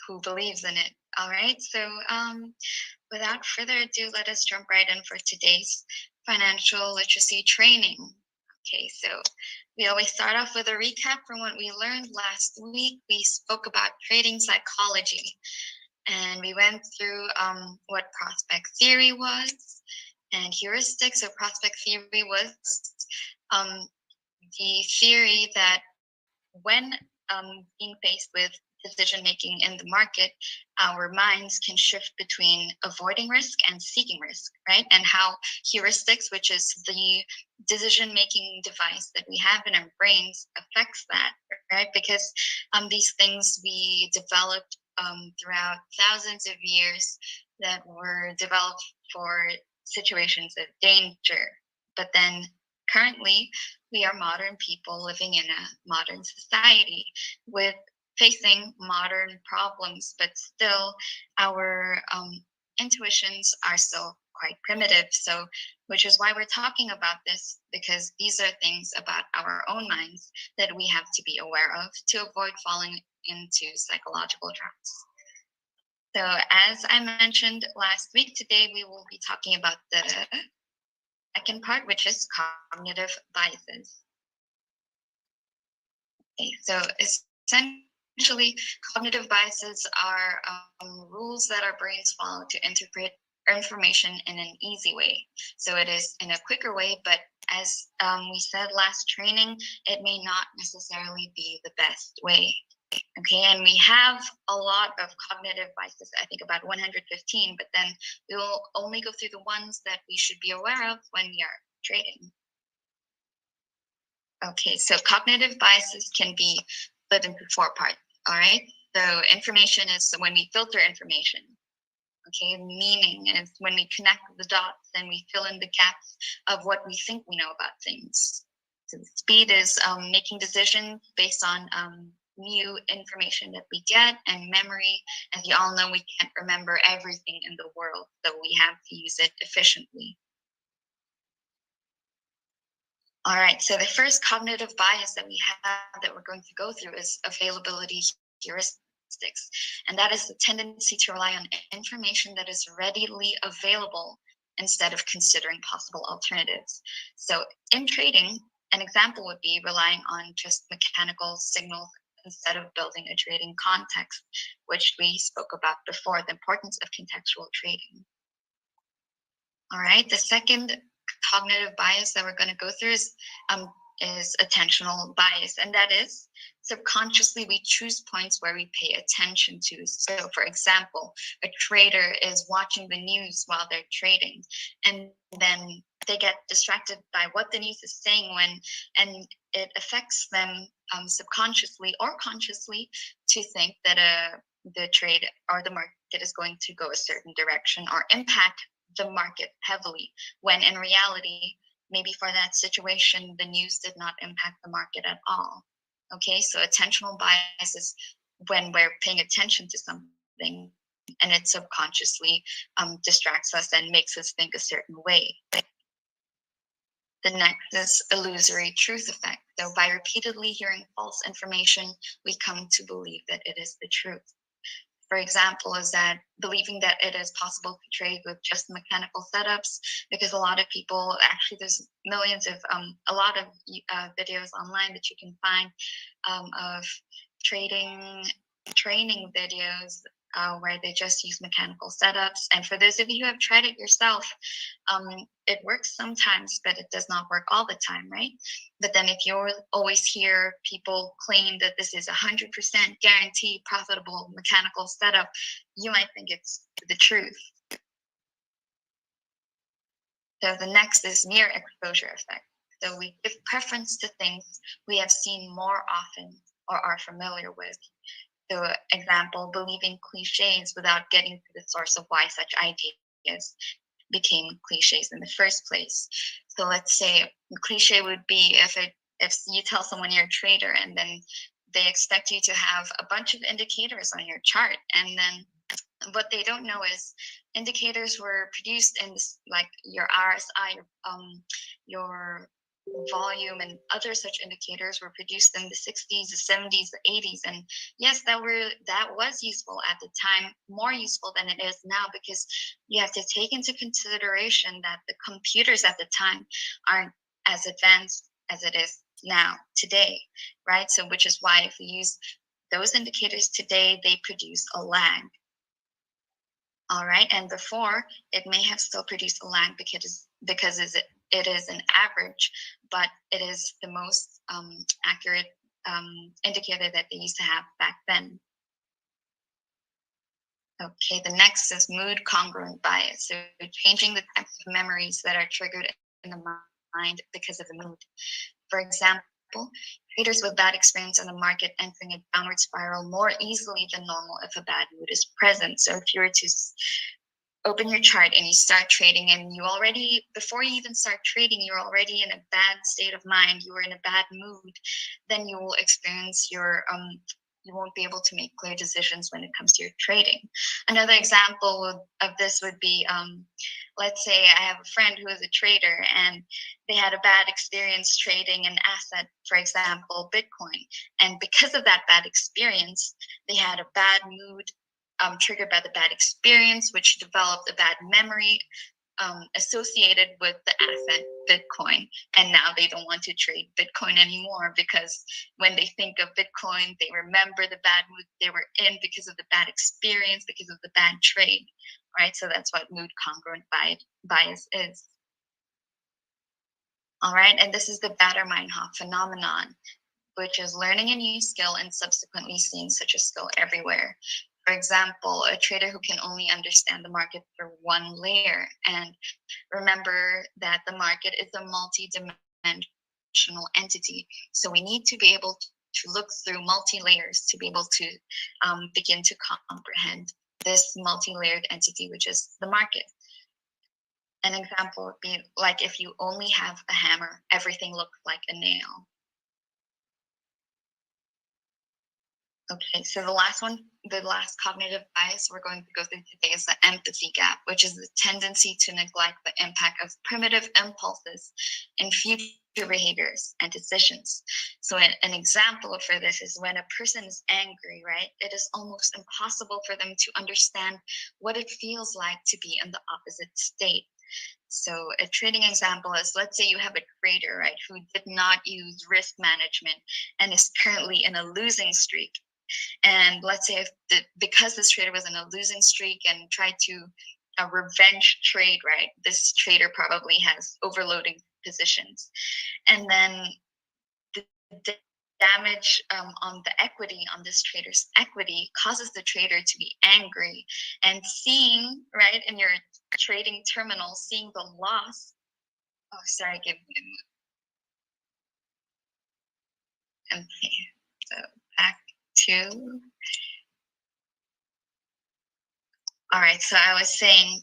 who believes in it. All right, so without further ado, let us jump right in for today's financial literacy training. Okay, so we always start off with a recap from what we learned last week. We spoke about trading psychology, and we went through what prospect theory was and heuristics. So prospect theory was the theory that when being faced with decision making in the market, our minds can shift between avoiding risk and seeking risk, right? And how heuristics, which is the decision making device that we have in our brains, affects that, right? Because these things we developed throughout thousands of years that were developed for situations of danger. But then currently, we are modern people living in a modern society with facing modern problems, but still our intuitions are still quite primitive. So, which is why we're talking about this, because these are things about our own minds that we have to be aware of to avoid falling into psychological traps. So, as I mentioned last week, today we will be talking about the second part, which is cognitive biases. Okay, so essentially, cognitive biases are rules that our brains follow to interpret information in an easy way. So it is in a quicker way, but as we said last training, it may not necessarily be the best way. Okay, and we have a lot of cognitive biases, I think about 115, but then we will only go through the ones that we should be aware of when we are trading. Okay, so cognitive biases can be split into 4 parts, all right? So information is when we filter information. Okay, meaning is when we connect the dots and we fill in the gaps of what we think we know about things. So speed is making decisions based on new information that we get, and memory, as you all know, we can't remember everything in the world, so we have to use it efficiently. All right, so the first cognitive bias that we have that we're going to go through is availability heuristics. And that is the tendency to rely on information that is readily available instead of considering possible alternatives. So in trading, an example would be relying on just mechanical signals instead of building a trading context, which we spoke about before, the importance of contextual trading. All right, the second cognitive bias that we're going to go through is attentional bias, and that is subconsciously we choose points where we pay attention to. So for example, a trader is watching the news while they're trading, and then they get distracted by what the news is saying and it affects them subconsciously or consciously to think that the trade or the market is going to go a certain direction or impact the market heavily, when in reality, maybe for that situation, the news did not impact the market at all. Okay, so attentional bias is when we're paying attention to something and it subconsciously distracts us and makes us think a certain way. The next is illusory truth effect. So by repeatedly hearing false information, we come to believe that it is the truth. for example, is that believing that it is possible to trade with just mechanical setups, because a lot of people, actually there's millions of, a lot of videos online that you can find of training videos where they just use mechanical setups. And for those of you who have tried it yourself, it works sometimes, but it does not work all the time, right? But then if you always hear people claim that this is 100% guaranteed profitable mechanical setup, you might think it's the truth. So the next is mere exposure effect. So we give preference to things we have seen more often or are familiar with. So example, believing cliches without getting to the source of why such ideas became cliches in the first place. So let's say a cliche would be if you tell someone you're a trader and then they expect you to have a bunch of indicators on your chart, and then what they don't know is indicators were produced in this, like your RSI, your volume and other such indicators were produced in the 60s, the 70s, the 80s. And yes, that was useful at the time, more useful than it is now, because you have to take into consideration that the computers at the time aren't as advanced as it is now, today, right? So which is why if we use those indicators today, they produce a lag. All right, and before it may have still produced a lag because it is an average, but it is the most accurate indicator that they used to have back then. Okay, the next is mood congruent bias. So changing the types of memories that are triggered in the mind because of the mood. For example, traders with bad experience in the market entering a downward spiral more easily than normal if a bad mood is present. So if you were to open your chart and you start trading, and you already, before you even start trading, you're already in a bad state of mind, you were in a bad mood, then you will experience you won't be able to make clear decisions when it comes to your trading. Another example of this would be, let's say I have a friend who is a trader and they had a bad experience trading an asset, for example, Bitcoin. And because of that bad experience, they had a bad mood triggered by the bad experience, which developed a bad memory associated with the asset Bitcoin. And now they don't want to trade Bitcoin anymore, because when they think of Bitcoin, they remember the bad mood they were in because of the bad experience, because of the bad trade, right? So that's what mood congruent bias is. All right, and this is the Baader-Meinhof phenomenon, which is learning a new skill and subsequently seeing such a skill everywhere. For example, a trader who can only understand the market through one layer. And remember that the market is a multi-dimensional entity. So we need to be able to look through multi-layers to be able to begin to comprehend this multi-layered entity, which is the market. An example would be like if you only have a hammer, everything looks like a nail. Okay, so the last cognitive bias we're going to go through today is the empathy gap, which is the tendency to neglect the impact of primitive impulses in future behaviors and decisions. So an example for this is when a person is angry, right? It is almost impossible for them to understand what it feels like to be in the opposite state. So a trading example is, let's say you have a trader, right, who did not use risk management and is currently in a losing streak. And let's say because this trader was in a losing streak and tried to revenge trade, right, this trader probably has overloading positions. And then the damage on the equity, on this trader's equity, causes the trader to be angry, and seeing, right, in your trading terminal, seeing the loss. Oh, sorry, give me a moment. Okay, so back to. All right, so I was saying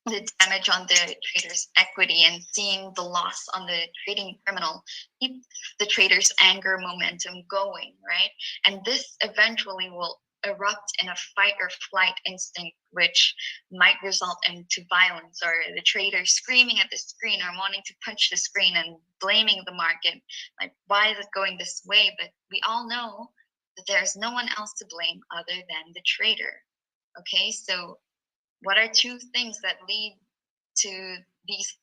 the damage on the trader's equity and seeing the loss on the trading terminal keep the trader's anger momentum going, right? And this eventually will erupt in a fight or flight instinct, which might result into violence, or the trader screaming at the screen or wanting to punch the screen and blaming the market. Like, why is it going this way? But we all know there's no one else to blame other than the trader. Okay, so what are two things that lead to these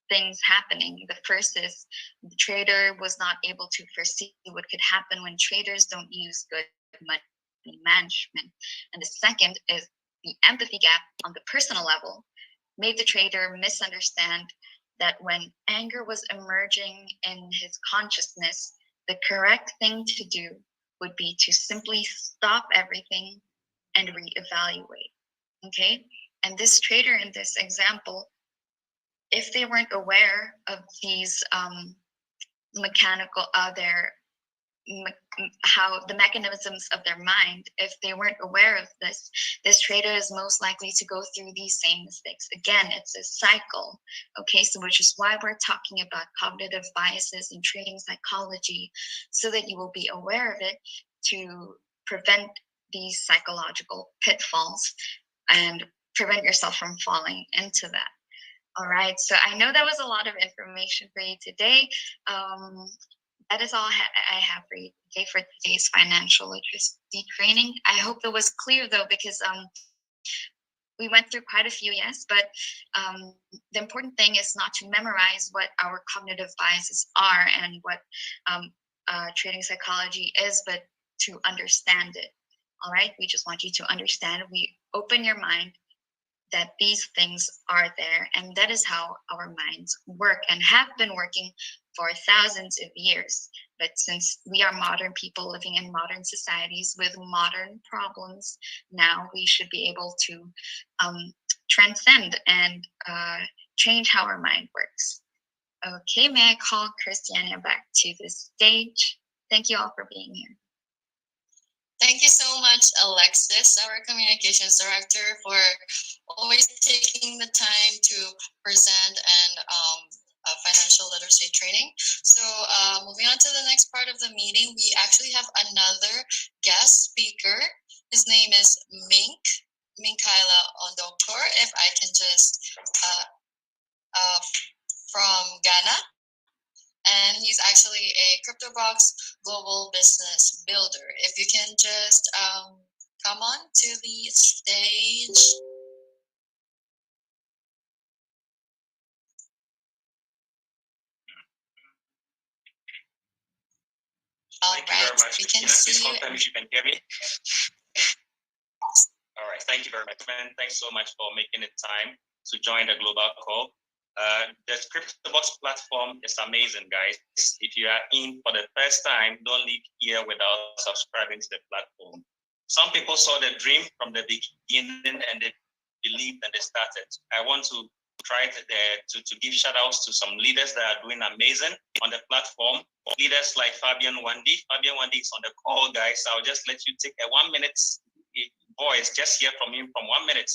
things happening? The first is the trader was not able to foresee what could happen when traders don't use good money management. And the second is the empathy gap on the personal level made the trader misunderstand that when anger was emerging in his consciousness, the correct thing to do would be to simply stop everything and reevaluate. Okay? And this trader in this example, if they weren't aware of these how the mechanisms of their mind, if they weren't aware of this trader is most likely to go through these same mistakes. Again, it's a cycle. Okay, so which is why we're talking about cognitive biases in trading psychology, so that you will be aware of it to prevent these psychological pitfalls and prevent yourself from falling into that. All right, so I know that was a lot of information for you today. That is all I have for you today for today's financial literacy training. I hope it was clear though, because we went through quite a few, yes, but the important thing is not to memorize what our cognitive biases are and what trading psychology is, but to understand it. All right, we just want you to understand. We open your mind that these things are there, and that is how our minds work and have been working for thousands of years. But since we are modern people living in modern societies with modern problems, now we should be able to transcend and change how our mind works. Okay, may I call Christiana back to the stage? Thank you all for being here. Thank you so much, Alexis, our communications director, for always taking the time to present and financial literacy training. So moving on to the next part of the meeting, we actually have another guest speaker. His name is Minkaila Ondokor, if I can just, from Ghana. And he's actually a Cryptobox global business builder. If you can just come on to the stage. Thank you very much. We can Please see you. confirm if you can hear me. All right, thank you very much, man. Thanks so much for making the time to join the global call. The Cryptobox platform is amazing, guys. If you are in for the first time, don't leave here without subscribing to the platform. Some people saw the dream from the beginning and they believed and they started. I want to try to give shout outs to some leaders that are doing amazing on the platform. Leaders like Fabian Wandi. Fabian Wandi is on the call, guys. I'll just let you take a 1 minute voice, just hear from him from 1 minute.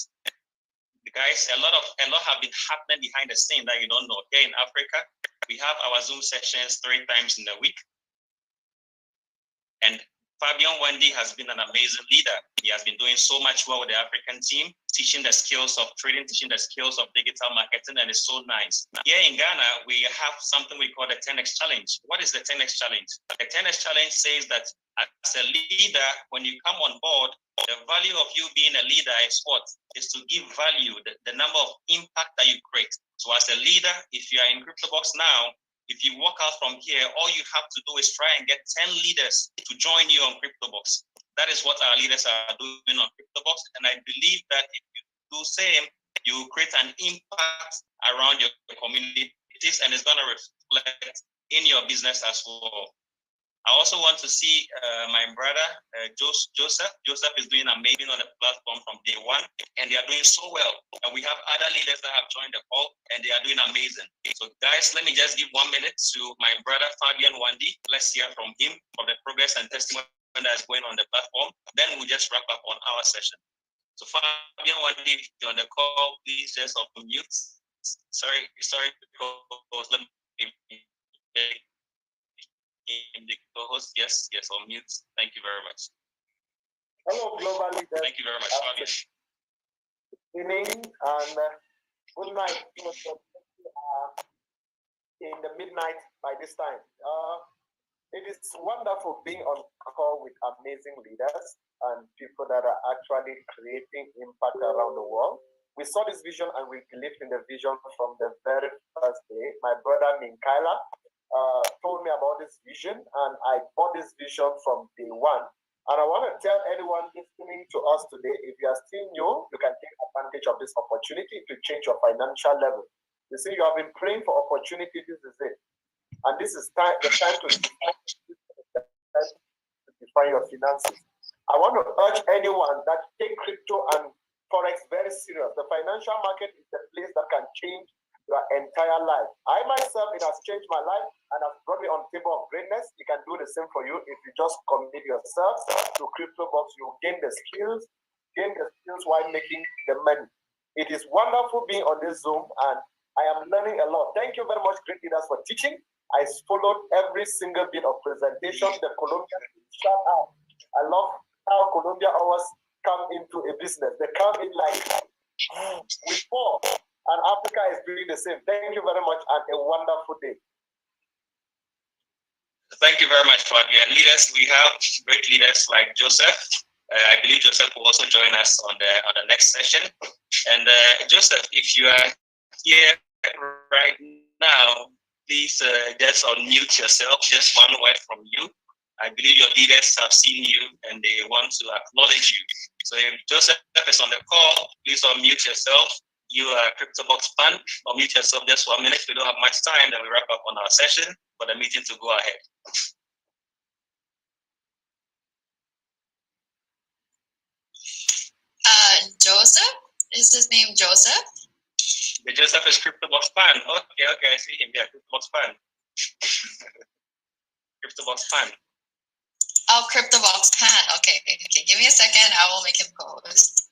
Guys, a lot have been happening behind the scene that you don't know. Here in Africa, we have our Zoom sessions 3 times in a week. And Fabian Wendy has been an amazing leader. He has been doing so much well with the African team, teaching the skills of trading, teaching the skills of digital marketing, and it's so nice. Here in Ghana, we have something we call the 10X Challenge. What is the 10X Challenge? The 10X Challenge says that as a leader, when you come on board, the value of you being a leader is what? Is to give value, the number of impact that you create. So as a leader, if you are in Cryptobox now, if you walk out from here, all you have to do is try and get 10 leaders to join you on Cryptobox. That is what our leaders are doing on Cryptobox. And I believe that if you do same, you create an impact around your communities, and it's going to reflect in your business as well. I also want to see my brother, Joseph. Joseph is doing amazing on the platform from day one, and they are doing so well. And we have other leaders that have joined the call, and they are doing amazing. So guys, let me just give 1 minute to my brother, Fabian Wandi. Let's hear from him, from the progress and testimony that's going on the platform. Then we'll just wrap up on our session. So Fabian Wandi, if you're on the call, please just off mute. Sorry, because let me the co-host. Yes, on mute. Thank you very much. Hello, global leaders. Thank you very much, Fabian. Good evening and good night. In the midnight by this time. It is wonderful being on call with amazing leaders and people that are actually creating impact around the world. We saw this vision and we believed in the vision from the very first day. My brother Minkaila told me about this vision, and I bought this vision from day one. And I want to tell anyone listening to us today, if you are still new, you can take advantage of this opportunity to change your financial level. You see, you have been praying for opportunity, this is it. And this is the time to define your finances. I want to urge anyone that take crypto and forex very serious. The financial market is the place that can change your entire life. I myself, it has changed my life and has brought me on the table of greatness. It can do the same for you if you just commit yourself to Cryptobox. You gain the skills while making the money. It is wonderful being on this Zoom, and I am learning a lot. Thank you very much, great leaders, for teaching. I followed every single bit of presentation. The Colombian shout out. I love how Colombia always come into a business. They come in like with four, and Africa is doing the same. Thank you very much, and a wonderful day. Thank you very much, Fabian. Leaders, we have great leaders like Joseph. I believe Joseph will also join us on the next session. And Joseph, if you are here right now, please just unmute yourself. Just one word from you. I believe your leaders have seen you and they want to acknowledge you. So if Joseph is on the call, please unmute yourself. You are a Cryptobox fan. Unmute yourself just for a minute. We don't have much time, then we wrap up on our session for the meeting to go ahead. Joseph? Is his name Joseph? The Joseph is Cryptobox fan. Okay, I see him. Yeah, Cryptobox fan. Cryptobox fan. Oh, Cryptobox fan. Okay. Give me a second. I will make him co-host.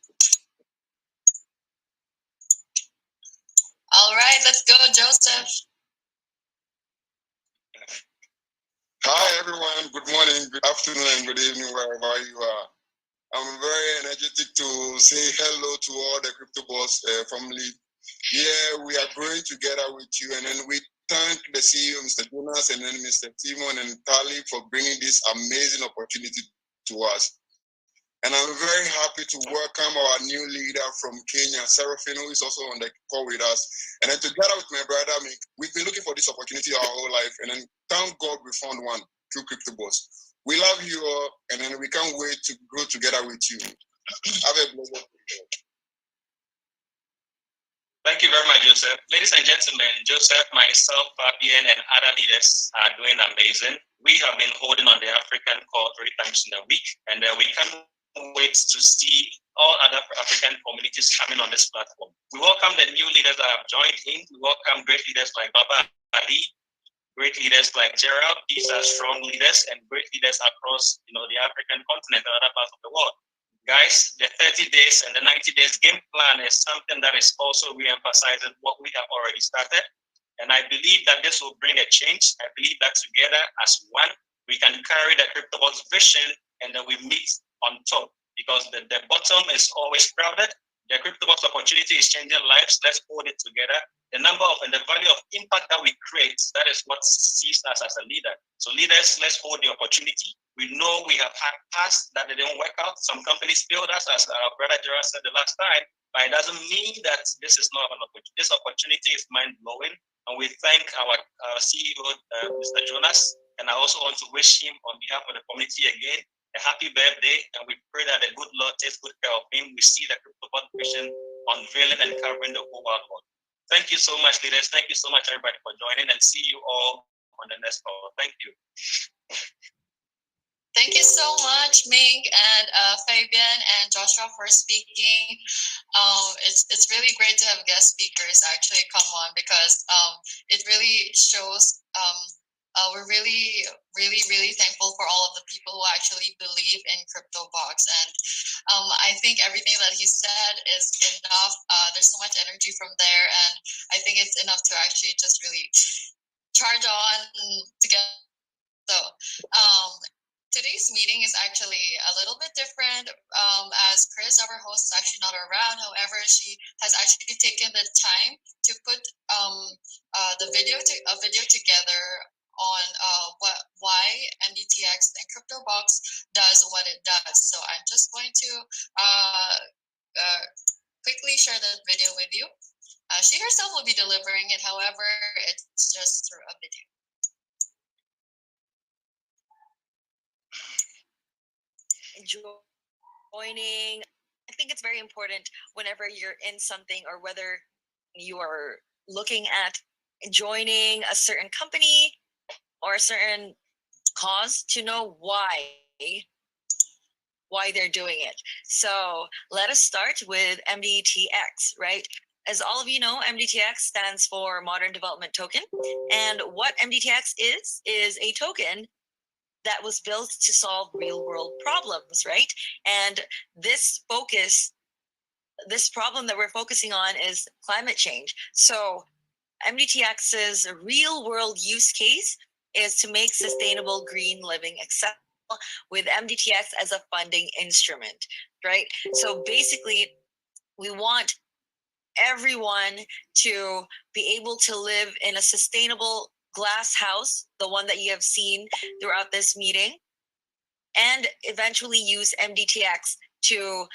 All right, let's go, Joseph. Hi, everyone. Good morning, good afternoon, and good evening, wherever you are. I'm very energetic to say hello to all the Cryptobox family. Yeah, we are growing together with you, and then we thank the CEO, Mr. Jonas, and then Mr. Timon and Tali for bringing this amazing opportunity to us. And I'm very happy to welcome our new leader from Kenya, Seraphine, who is also on the call with us. And then together with my brother, we've been looking for this opportunity our whole life, and then thank God we found one through Cryptobox. We love you all, and then we can't wait to grow together with you. Have a blessed day. Thank you very much, Joseph. Ladies and gentlemen, Joseph, myself, Fabian, and other leaders are doing amazing. We have been holding on the African call 3 times in a week, and we can't wait to see all other African communities coming on this platform. We welcome the new leaders that have joined in. We welcome great leaders like Baba Ali, great leaders like Gerald. These are strong leaders and great leaders across the African continent and other parts of the world. Guys, the 30 days and the 90 days game plan is something that is also re-emphasizing what we have already started. And I believe that this will bring a change. I believe that together as one, we can carry the Cryptobox vision and then we meet on top, because the bottom is always crowded. The Cryptobox opportunity is changing lives. Let's hold it together. The number of and the value of impact that we create, that is what sees us as a leader. So leaders, let's hold the opportunity. We know we have had past that they didn't work out. Some companies failed us, as our brother Gerard said the last time, but it doesn't mean that this is not an opportunity. This opportunity is mind-blowing, and we thank our CEO, Mr. Jonas, and I also want to wish him on behalf of the community again a happy birthday, and we pray that the good Lord takes good care of him. We see the Cryptobox vision unveiling and covering the whole world. Thank you so much, leaders. Thank you so much, everybody, for joining, and see you all on the next call. Thank you. Thank you so much, Ming and Fabian and Joshua for speaking. It's really great to have guest speakers actually come on, because it really shows we're really thankful for all of the people who actually believe in Cryptobox. And I think everything that he said is enough. There's so much energy from there, and I think it's enough to actually just really charge on together. So today's meeting is actually a little bit different, as Chris, our host, is actually not around. However, she has actually taken the time to put a video together on why MDTX and Cryptobox does what it does. So I'm just going to quickly share that video with you. She herself will be delivering it, however, it's just through a video. Joining, I think it's very important whenever you're in something or whether you are looking at joining a certain company or a certain cause to know why they're doing it. So let us start with MDTX, right? As all of you know, MDTX stands for Modern Development Token. And what MDTX is a token that was built to solve real world problems, right? And this problem that we're focusing on is climate change. So MDTX's real world use case is to make sustainable green living accessible with MDTX as a funding instrument, right? So basically, we want everyone to be able to live in a sustainable glass house, the one that you have seen throughout this meeting, and eventually use MDTX to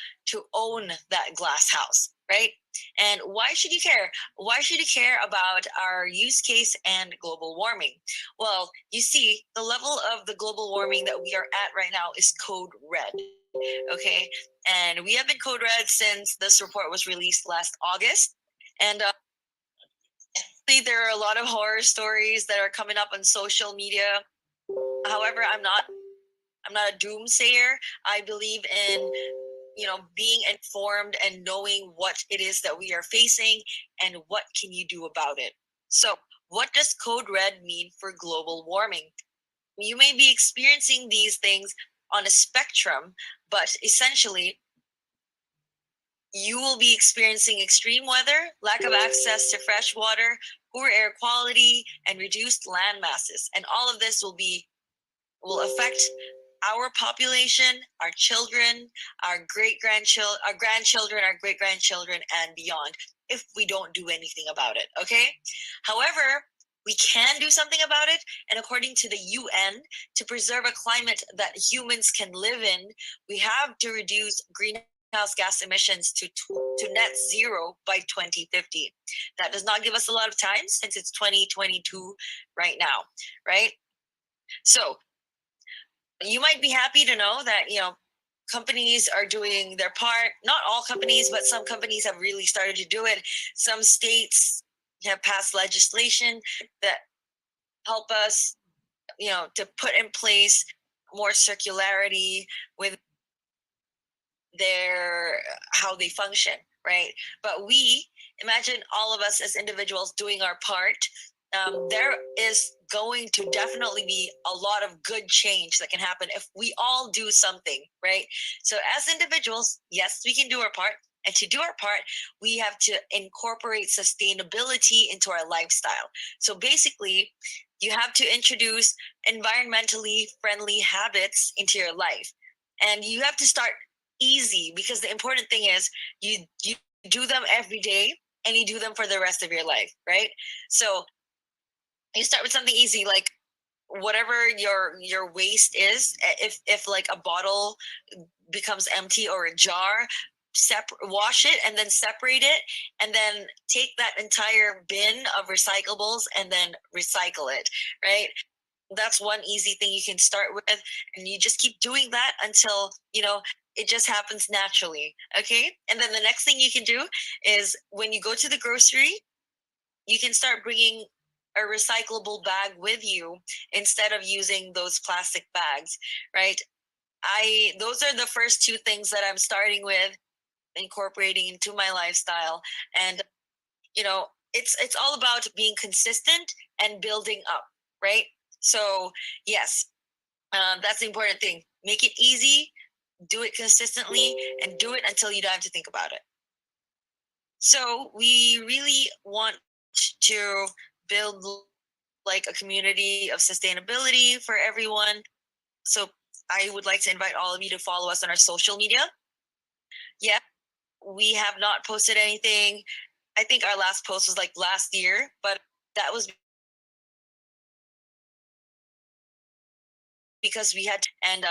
own that glass house, right? And why should you care? Why should you care about our use case and global warming? Well, you see, the level of the global warming that we are at right now is code red, okay? And we have been code red since this report was released last August. And there are a lot of horror stories that are coming up on social media. However, I'm not a doomsayer. I believe in being informed and knowing what it is that we are facing and what can you do about it. So what does code red mean for global warming? You may be experiencing these things on a spectrum, but essentially you will be experiencing extreme weather, lack of access to fresh water, poor air quality, and reduced land masses. And all of this will affect our population, our children, our grandchildren, our great-grandchildren, and beyond, if we don't do anything about it, okay? However, we can do something about it, and according to the UN, to preserve a climate that humans can live in, we have to reduce greenhouse gas emissions to net zero by 2050. That does not give us a lot of time since it's 2022 right now, right? So you might be happy to know that, companies are doing their part. Not all companies, but some companies have really started to do it. Some states have passed legislation that help us, to put in place more circularity with how they function, right? But we imagine all of us as individuals doing our part. There is going to definitely be a lot of good change that can happen if we all do something, right? So as individuals, yes, we can do our part. And to do our part, we have to incorporate sustainability into our lifestyle. So basically, you have to introduce environmentally friendly habits into your life. And you have to start easy, because the important thing is you do them every day and you do them for the rest of your life, right? So you start with something easy, like whatever your waste is. If like a bottle becomes empty or a jar, wash it and then separate it, and then take that entire bin of recyclables and then recycle it, right? That's one easy thing you can start with, and you just keep doing that until it just happens naturally, okay? And then the next thing you can do is, when you go to the grocery, you can start bringing a recyclable bag with you instead of using those plastic bags, right? Those are the first two things that I'm starting with, incorporating into my lifestyle. And it's all about being consistent and building up, right? So yes, that's the important thing. Make it easy, do it consistently, and do it until you don't have to think about it. So we really want to build like a community of sustainability for everyone. So I would like to invite all of you to follow us on our social media. Yeah, we have not posted anything. I think our last post was like last year, but that was because we had, and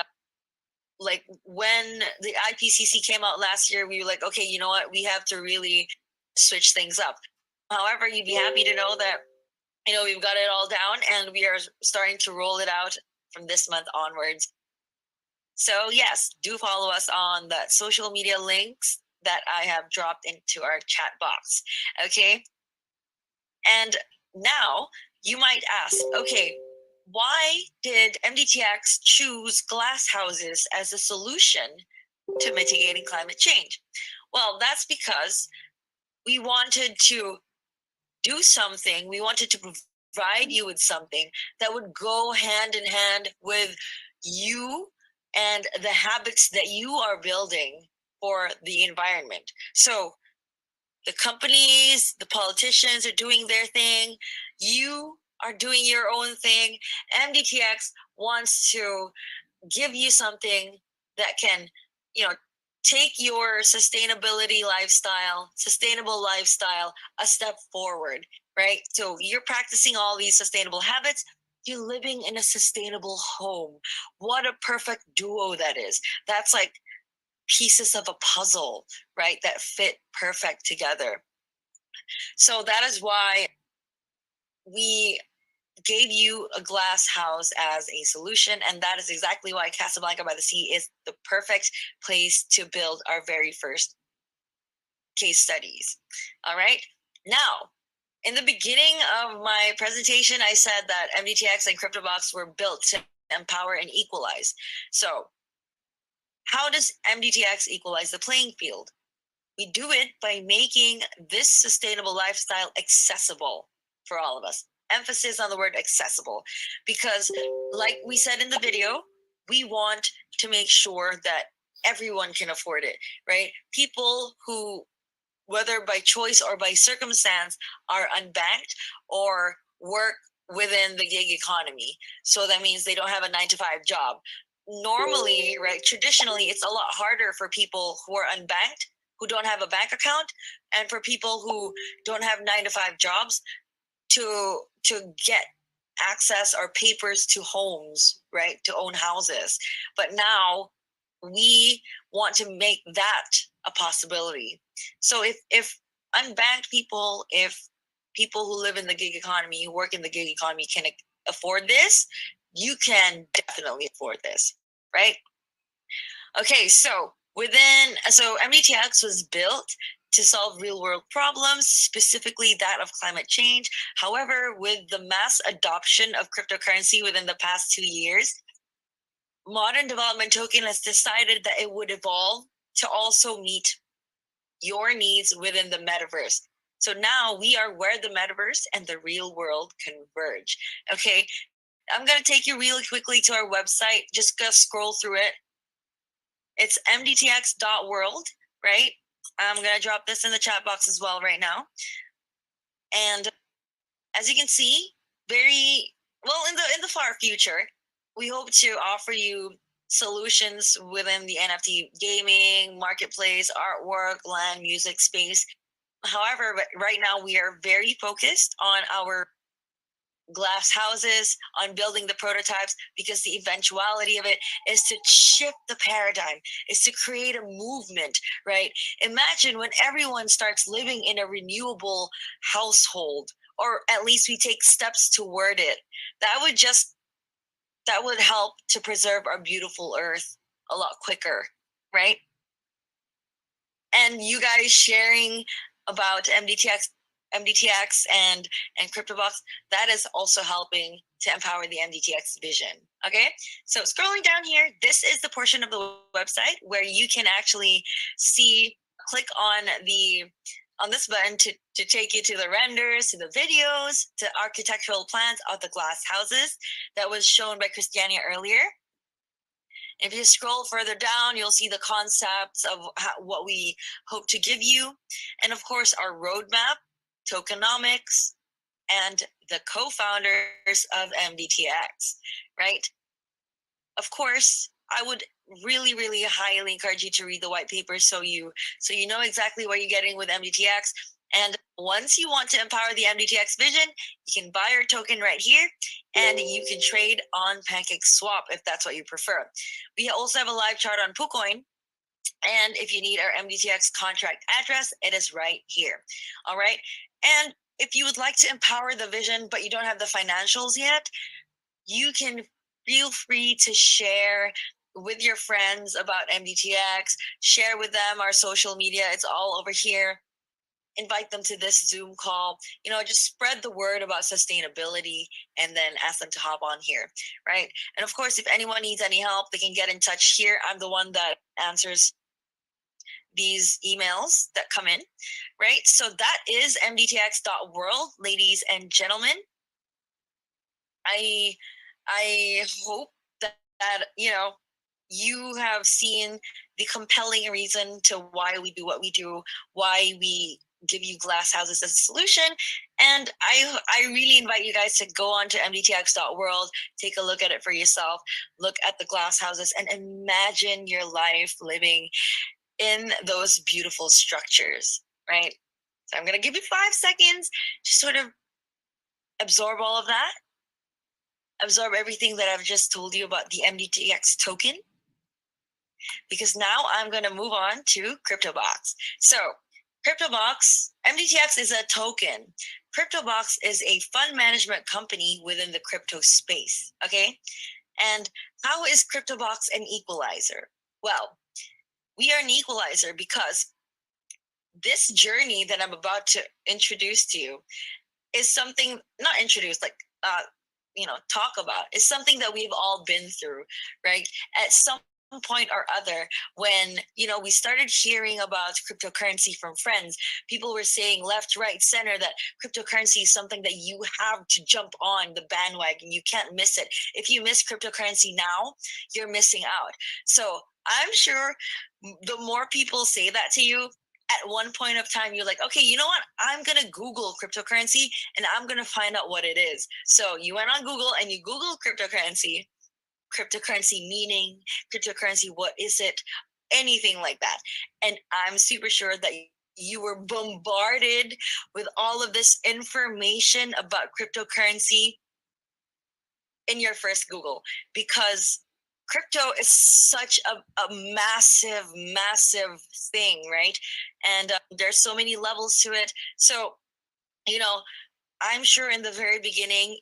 like when the IPCC came out last year, we were like, okay, you know what, we have to really switch things up. However, you'd be happy to know that, you know, we've got it all down and we are starting to roll it out from this month onwards. So yes, do follow us on the social media links that I have dropped into our chat box. Okay. And now you might ask, okay, why did MDTX choose glass houses as a solution to mitigating climate change? Well, that's because we wanted to do something, we wanted to provide you with something that would go hand in hand with you and the habits that you are building for the environment. So the companies, the politicians are doing their thing, you are doing your own thing. MDTX wants to give you something that can, you know, take your sustainable lifestyle a step forward, right? So you're practicing all these sustainable habits, you're living in a sustainable home. What a perfect duo that is. That's like pieces of a puzzle, right, that fit perfect together. So that is why we gave you a glass house as a solution, and that is exactly why Casablanca by the Sea is the perfect place to build our very first case studies. All right, now in the beginning of my presentation I said that MDTX and Cryptobox were built to empower and equalize. So how does MDTX equalize the playing field? We do it by making this sustainable lifestyle accessible for all of us. Emphasis on the word accessible, because like we said in the video, we want to make sure that everyone can afford it, right? People who, whether by choice or by circumstance, are unbanked or work within the gig economy. So that means they don't have a 9-to-5 job. Normally, right, traditionally, it's a lot harder for people who are unbanked, who don't have a bank account, and for people who don't have 9-to-5 jobs to get access or papers to homes, right, to own houses. But now we want to make that a possibility. So if unbanked people, if people who live in the gig economy, who work in the gig economy can afford this, you can definitely afford this, right? Okay, so MDTX was built to solve real world problems, specifically that of climate change. However, with the mass adoption of cryptocurrency within the past 2 years, Modern Development Token has decided that it would evolve to also meet your needs within the metaverse. So now we are where the metaverse and the real world converge. Okay, I'm going to take you really quickly to our website. Just go scroll through it. It's mdtx.world, right? I'm going to drop this in the chat box as well right now. And as you can see, very well in the far future, we hope to offer you solutions within the NFT gaming, marketplace, artwork, land, music space. However, right now we are very focused on our glass houses, on building the prototypes, because the eventuality of it is to shift the paradigm, is to create a movement, right? Imagine when everyone starts living in a renewable household, or at least we take steps toward it. That would help to preserve our beautiful earth a lot quicker, right? And you guys sharing about MDTX and Cryptobox, that is also helping to empower the MDTX vision. Okay, so scrolling down here, this is the portion of the website where you can actually click on this button to take you to the renders, to the videos, to architectural plans of the glass houses that was shown by Christiania earlier. If you scroll further down, you'll see the concepts of what we hope to give you. And of course, our roadmap, tokenomics, and the co-founders of MDTX, right? Of course, I would really, really highly encourage you to read the white paper so you know exactly what you're getting with MDTX. And Once you want to empower the MDTX vision, you can buy your token right here, and you can trade on PancakeSwap if that's what you prefer. We also have a live chart on KuCoin, and if you need our MDTX contract address, it is right here. All right. And if you would like to empower the vision, but you don't have the financials yet, you can feel free to share with your friends about MDTX, share with them our social media. It's all over here. Invite them to this Zoom call, just spread the word about sustainability and then ask them to hop on here, right? And of course, if anyone needs any help, they can get in touch here. I'm the one that answers these emails that come in, right? So that is mdtx.world, ladies and gentlemen. I hope that you have seen the compelling reason to why we do what we do, why we give you glass houses as a solution. And I really invite you guys to go on to mdtx.world, take a look at it for yourself, look at the glass houses, and imagine your life living in those beautiful structures, right? So I'm going to give you 5 seconds to sort of absorb all of that, absorb everything that I've just told you about the MDTX token, because now I'm going to move on to Cryptobox. So Cryptobox, MDTX is a token. Cryptobox is a fund management company within the crypto space, okay? And how is Cryptobox an equalizer? Well, we are an equalizer because this journey that I'm about to introduce to you is something, not introduce, like, talk about, is something that we've all been through, right? At some point or other, when, we started hearing about cryptocurrency from friends, people were saying left, right, center that cryptocurrency is something that you have to jump on the bandwagon. You can't miss it. If you miss cryptocurrency now, you're missing out. So I'm sure the more people say that to you, at one point of time, you're like, okay, you know what? I'm going to Google cryptocurrency and I'm going to find out what it is. So you went on Google and you Googled cryptocurrency meaning, cryptocurrency, what is it? Anything like that. And I'm super sure that you were bombarded with all of this information about cryptocurrency in your first Google, because crypto is such a massive thing, right? And there's so many levels to it. So, I'm sure in the very beginning,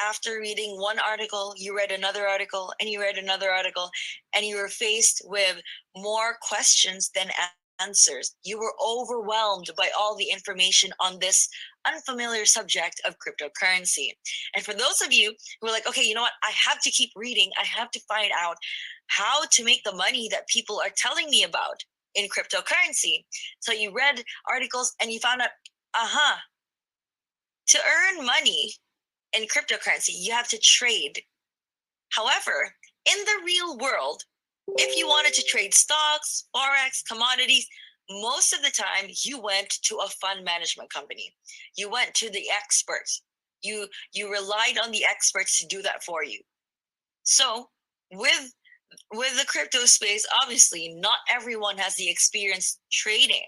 after reading one article, you read another article, and you read another article, and you were faced with more questions than answers. You were overwhelmed by all the information on this unfamiliar subject of cryptocurrency. And for those of you who are like, okay, you know what? I have to keep reading. I have to find out how to make the money that people are telling me about in cryptocurrency. So you read articles and you found out, to earn money in cryptocurrency, you have to trade. However, in the real world, if you wanted to trade stocks, forex, commodities, most of the time you went to a fund management company. You went to the experts. You relied on the experts to do that for you. So with the crypto space, obviously not everyone has the experience trading,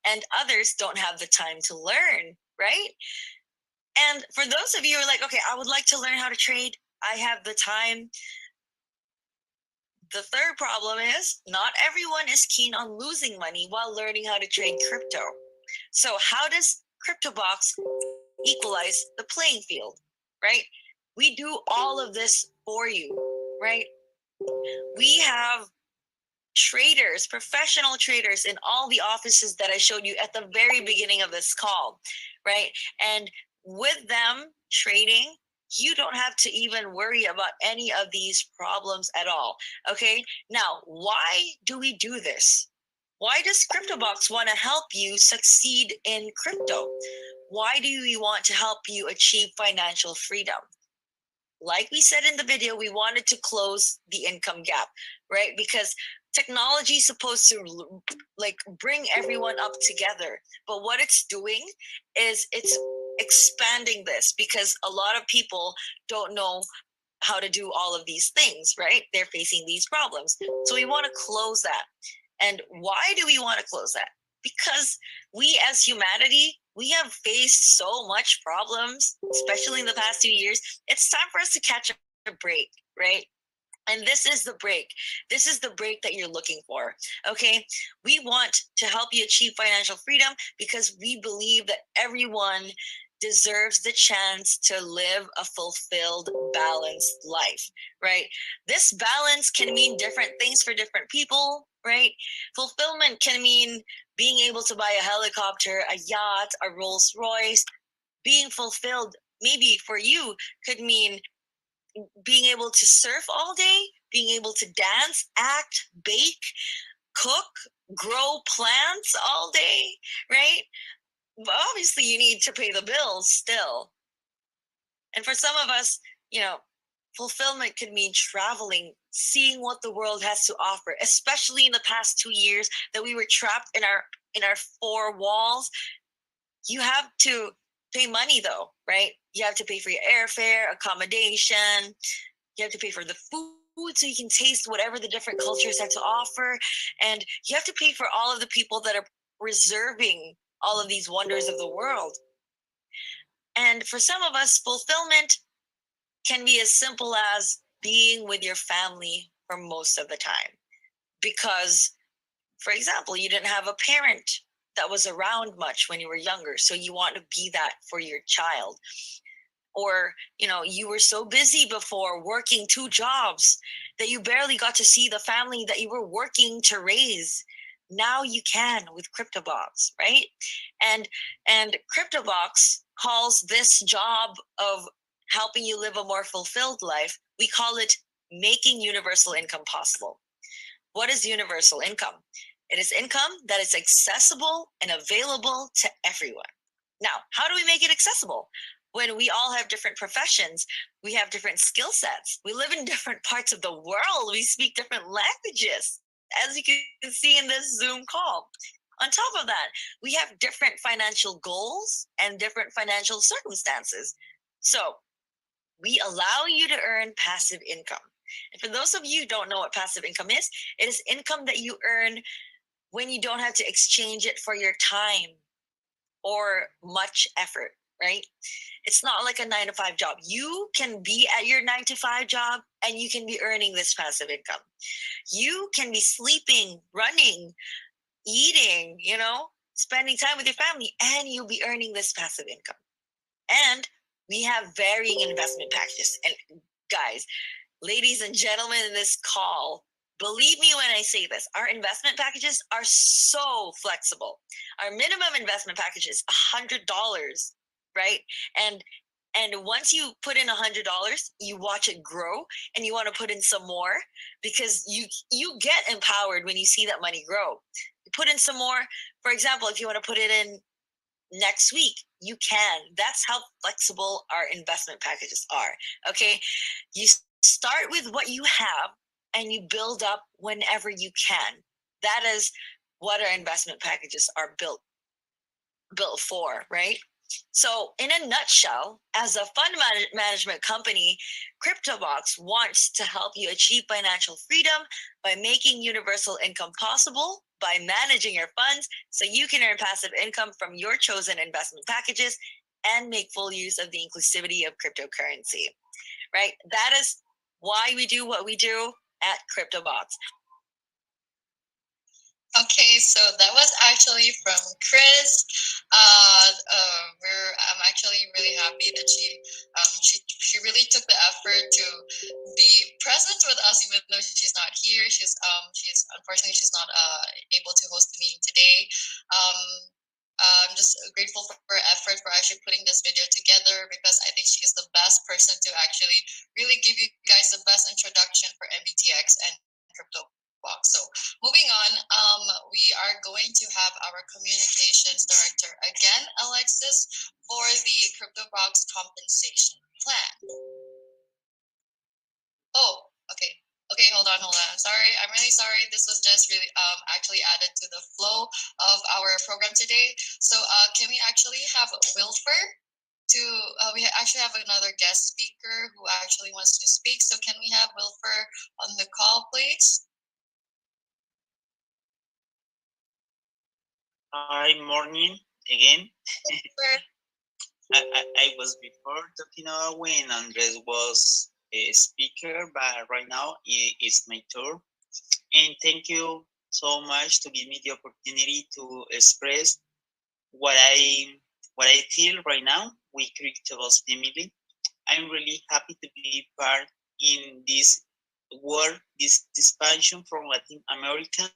and others don't have the time to learn, right? And for those of you who are like, okay, I would like to learn how to trade, I have the time. The third problem is not everyone is keen on losing money while learning how to trade crypto. So how does Cryptobox equalize the playing field, right? We do all of this for you, right? We have traders, professional traders in all the offices that I showed you at the very beginning of this call, right? And with them trading, you don't have to even worry about any of these problems at all, okay? Now, why do we do this? Why does Cryptobox want to help you succeed in crypto? Why do we want to help you achieve financial freedom? Like we said in the video, we wanted to close the income gap, right? Because technology is supposed to bring everyone up together. But what it's doing is it's expanding this, because a lot of people don't know how to do all of these things, right? They're facing these problems. So we want to close that. And why do we want to close that? because we as humanity, we have faced so much problems, especially in the past 2 years. It's time for us to catch a break, right? And this is the break. This is the break that you're looking for. Okay. We want to help you achieve financial freedom because we believe that everyone deserves the chance to live a fulfilled, balanced life, right? This balance can mean different things for different people, right? Fulfillment can mean being able to buy a helicopter, a yacht, a Rolls Royce. Being fulfilled, maybe for you, could mean being able to surf all day, being able to dance, act, bake, cook, grow plants all day, right? But obviously, you need to pay the bills still. And for some of us, fulfillment could mean traveling, seeing what the world has to offer, especially in the past 2 years that we were trapped in our four walls. You have to pay money though, right? You have to pay for your airfare, accommodation. You have to pay for the food so you can taste whatever the different cultures have to offer. And you have to pay for all of the people that are preserving all of these wonders of the world. And for some of us, fulfillment can be as simple as being with your family for most of the time. Because, for example, you didn't have a parent that was around much when you were younger, so you want to be that for your child. Or, you were so busy before working 2 jobs that you barely got to see the family that you were working to raise. Now you can with Cryptobox, right? And Cryptobox calls this job of helping you live a more fulfilled life, we call it making universal income possible. What is universal income? It is income that is accessible and available to everyone. Now, how do we make it accessible? When we all have different professions, we have different skill sets. We live in different parts of the world. We speak different languages, as you can see in this Zoom call. On top of that, we have different financial goals and different financial circumstances. So we allow you to earn passive income. And for those of you who don't know what passive income is, it is income that you earn when you don't have to exchange it for your time or much effort, right? It's not like a 9-to-5 job. You can be at your 9-to-5 job and you can be earning this passive income. You can be sleeping, running, eating, spending time with your family, and you'll be earning this passive income. And we have varying investment packages. And guys, ladies and gentlemen in this call, believe me when I say this, our investment packages are so flexible. Our minimum investment package is $100, right? And once you put in $100, you watch it grow and you want to put in some more because you get empowered when you see that money grow. You put in some more. For example, if you want to put it in next week, you can. That's how flexible our investment packages are. Okay. You start with what you have and you build up whenever you can. That is what our investment packages are built for, right? So in a nutshell, as a fund management company, Cryptobox wants to help you achieve financial freedom by making universal income possible, by managing your funds so you can earn passive income from your chosen investment packages and make full use of the inclusivity of cryptocurrency, right? That is why we do what we do at Cryptobox. Okay, so that was actually from Chris. I'm actually really happy that she really took the effort to be present with us, even though she's not here. She's unfortunately she's not able to host the meeting today. I'm just grateful for her effort for actually putting this video together because I think she is the best person to actually really give you guys the best introduction for MDTX and Cryptobox. So moving on, we are going to have our communications director again, Alexis, for the Cryptobox compensation plan. Oh, okay. Okay, hold on. Sorry, I'm really sorry. This was just really actually added to the flow of our program today. So can we actually have Wilfer to, we actually have another guest speaker who actually wants to speak. So can we have Wilfer on the call, please? Hi, morning again. I was before talking about when Andres was a speaker, but right now it's my turn. And thank you so much to give me the opportunity to express what I feel right now with Cryptobox family. I'm really happy to be part in this world, this expansion from Latin America,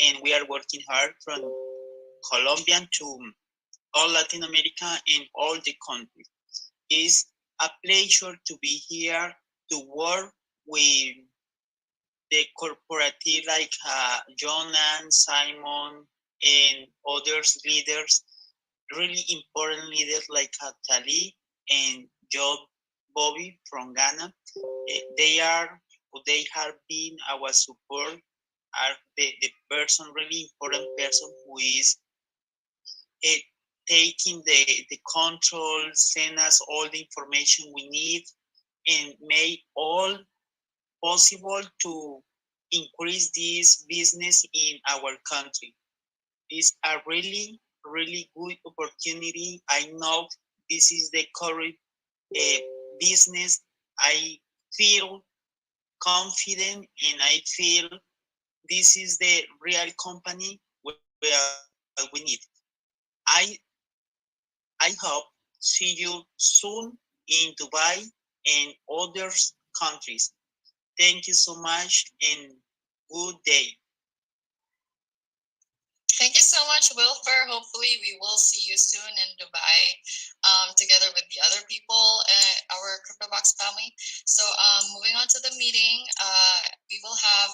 and we are working hard from Colombian to all Latin America and all the countries. It's a pleasure to be here to work with the corporative like Jonan, Simon, and others leaders, really important leaders like Tali and Job Bobby from Ghana. They have been our support, are the person, really important person who is uh, taking the control, send us all the information we need, and make all possible to increase this business in our country. It's a really, really good opportunity. I know this is the current business. I feel confident and I feel this is the real company where we need. I I hope see you soon in Dubai and other countries. Thank you so much and good day. Thank you so much, Wilfer. Hopefully, we will see you soon in Dubai, together with the other people, our Cryptobox family. So, moving on to the meeting, we will have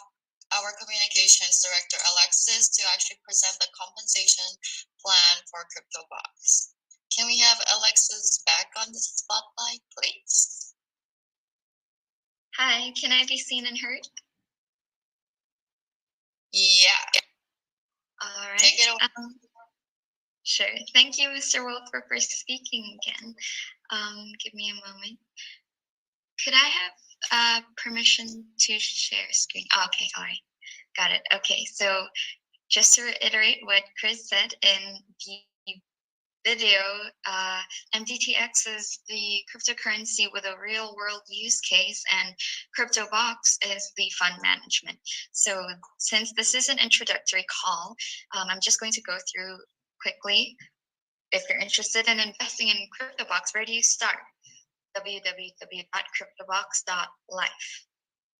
our communications director, Alexis, to actually present the compensation plan for Cryptobox. Can we have Alexis back on the spotlight, please? Hi, can I be seen and heard? Yeah. All right. Take it away. Sure. Thank you, Mr. Wilfer, for speaking again. Give me a moment. Could I have permission to share screen? Oh, okay, all right. Got it. Okay, so just to reiterate what Chris said in the video, MDTX is the cryptocurrency with a real world use case, and Cryptobox is the fund management. So since this is an introductory call, I'm just going to go through quickly. If you're interested in investing in Cryptobox, where do you start? www.cryptobox.life.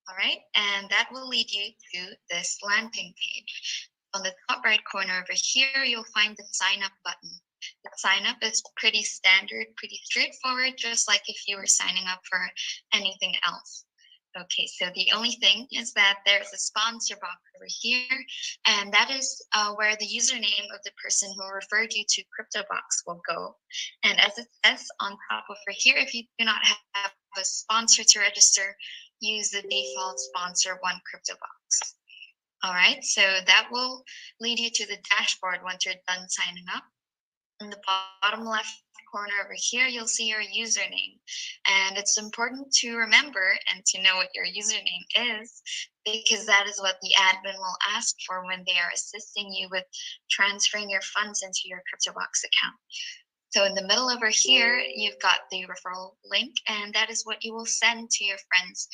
All right, and that will lead you to this landing page. On the top right corner over here, you'll find the sign up button. The sign up is pretty standard, pretty straightforward, just like if you were signing up for anything else. Okay, so the only thing is that there's a sponsor box over here, and that is where the username of the person who referred you to Cryptobox will go. And as it says on top over here, if you do not have a sponsor to register, use the default sponsor one Cryptobox. All right, so that will lead you to the dashboard once you're done signing up. In the bottom left corner over here, you'll see your username. And it's important to remember and to know what your username is, because that is what the admin will ask for when they are assisting you with transferring your funds into your Cryptobox account. So in the middle over here, you've got the referral link, and that is what you will send to your friends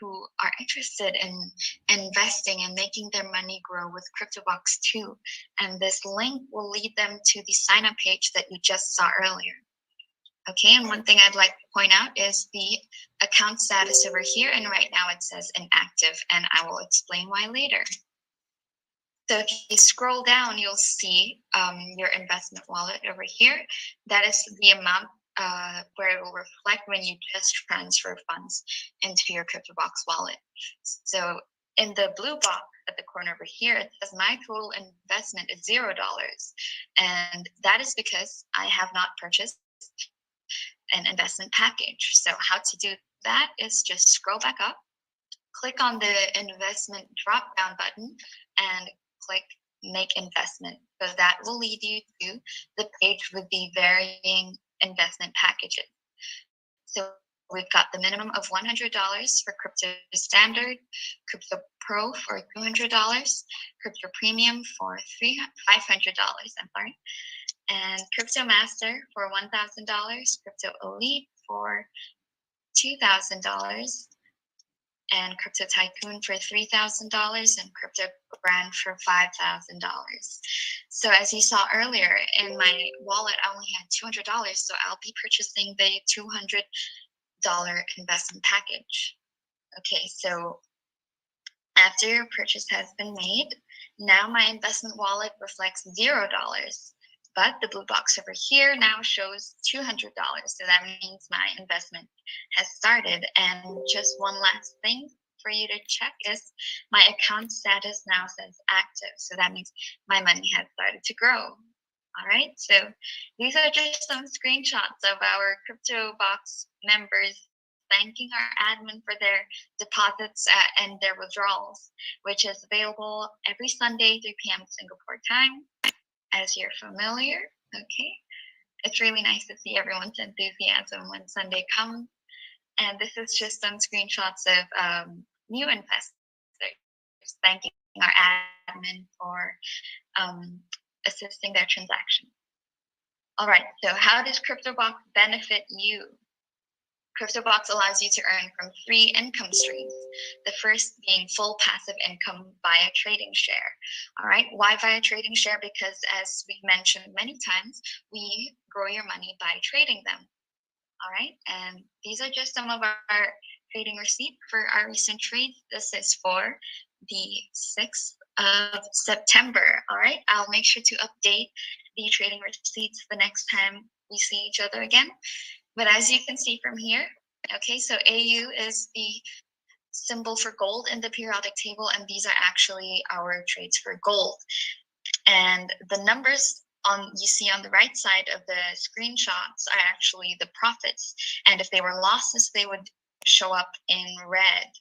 who are interested in investing and making their money grow with Cryptobox too. And this link will lead them to the sign up page that you just saw earlier. Okay, and one thing I'd like to point out is the account status over here, and right now it says inactive, and I will explain why later. So if you scroll down, you'll see your investment wallet over here. That is the amount where it will reflect when you just transfer funds into your Cryptobox wallet. So in the blue box at the corner over here, it says my total investment is $0. And that is because I have not purchased an investment package. So how to do that is just scroll back up, click on the investment drop down button, and click make investment. So that will lead you to the page with the varying investment packages. So we've got the minimum of $100 for Crypto Standard, Crypto Pro for $200, Crypto Premium for $500, I'm sorry, and Crypto Master for $1,000, Crypto Elite for $2,000, and Crypto Tycoon for $3,000, and Crypto Brand for $5,000. So as you saw earlier, in my wallet, I only had $200, so I'll be purchasing the $200 investment package. Okay, so after your purchase has been made, now my investment wallet reflects $0. But the blue box over here now shows $200. So that means my investment has started. And just one last thing for you to check is my account status now says active. So that means my money has started to grow. All right, so these are just some screenshots of our Cryptobox members thanking our admin for their deposits and their withdrawals, which is available every Sunday, 3 p.m. Singapore time. As you're familiar, okay? It's really nice to see everyone's enthusiasm when Sunday comes. And this is just some screenshots of new investors thanking our admin for assisting their transaction. All right, so how does Cryptobox benefit you? Cryptobox allows you to earn from 3 income streams. The first being full passive income via trading share. All right, why via trading share? Because as we've mentioned many times, we grow your money by trading them. All right, and these are just some of our trading receipts for our recent trades. This is for the 6th of September. All right, I'll make sure to update the trading receipts the next time we see each other again. But as you can see from here, okay, so AU is the symbol for gold in the periodic table, and these are actually our trades for gold. And the numbers you see on the right side of the screenshots are actually the profits. And if they were losses, they would show up in red.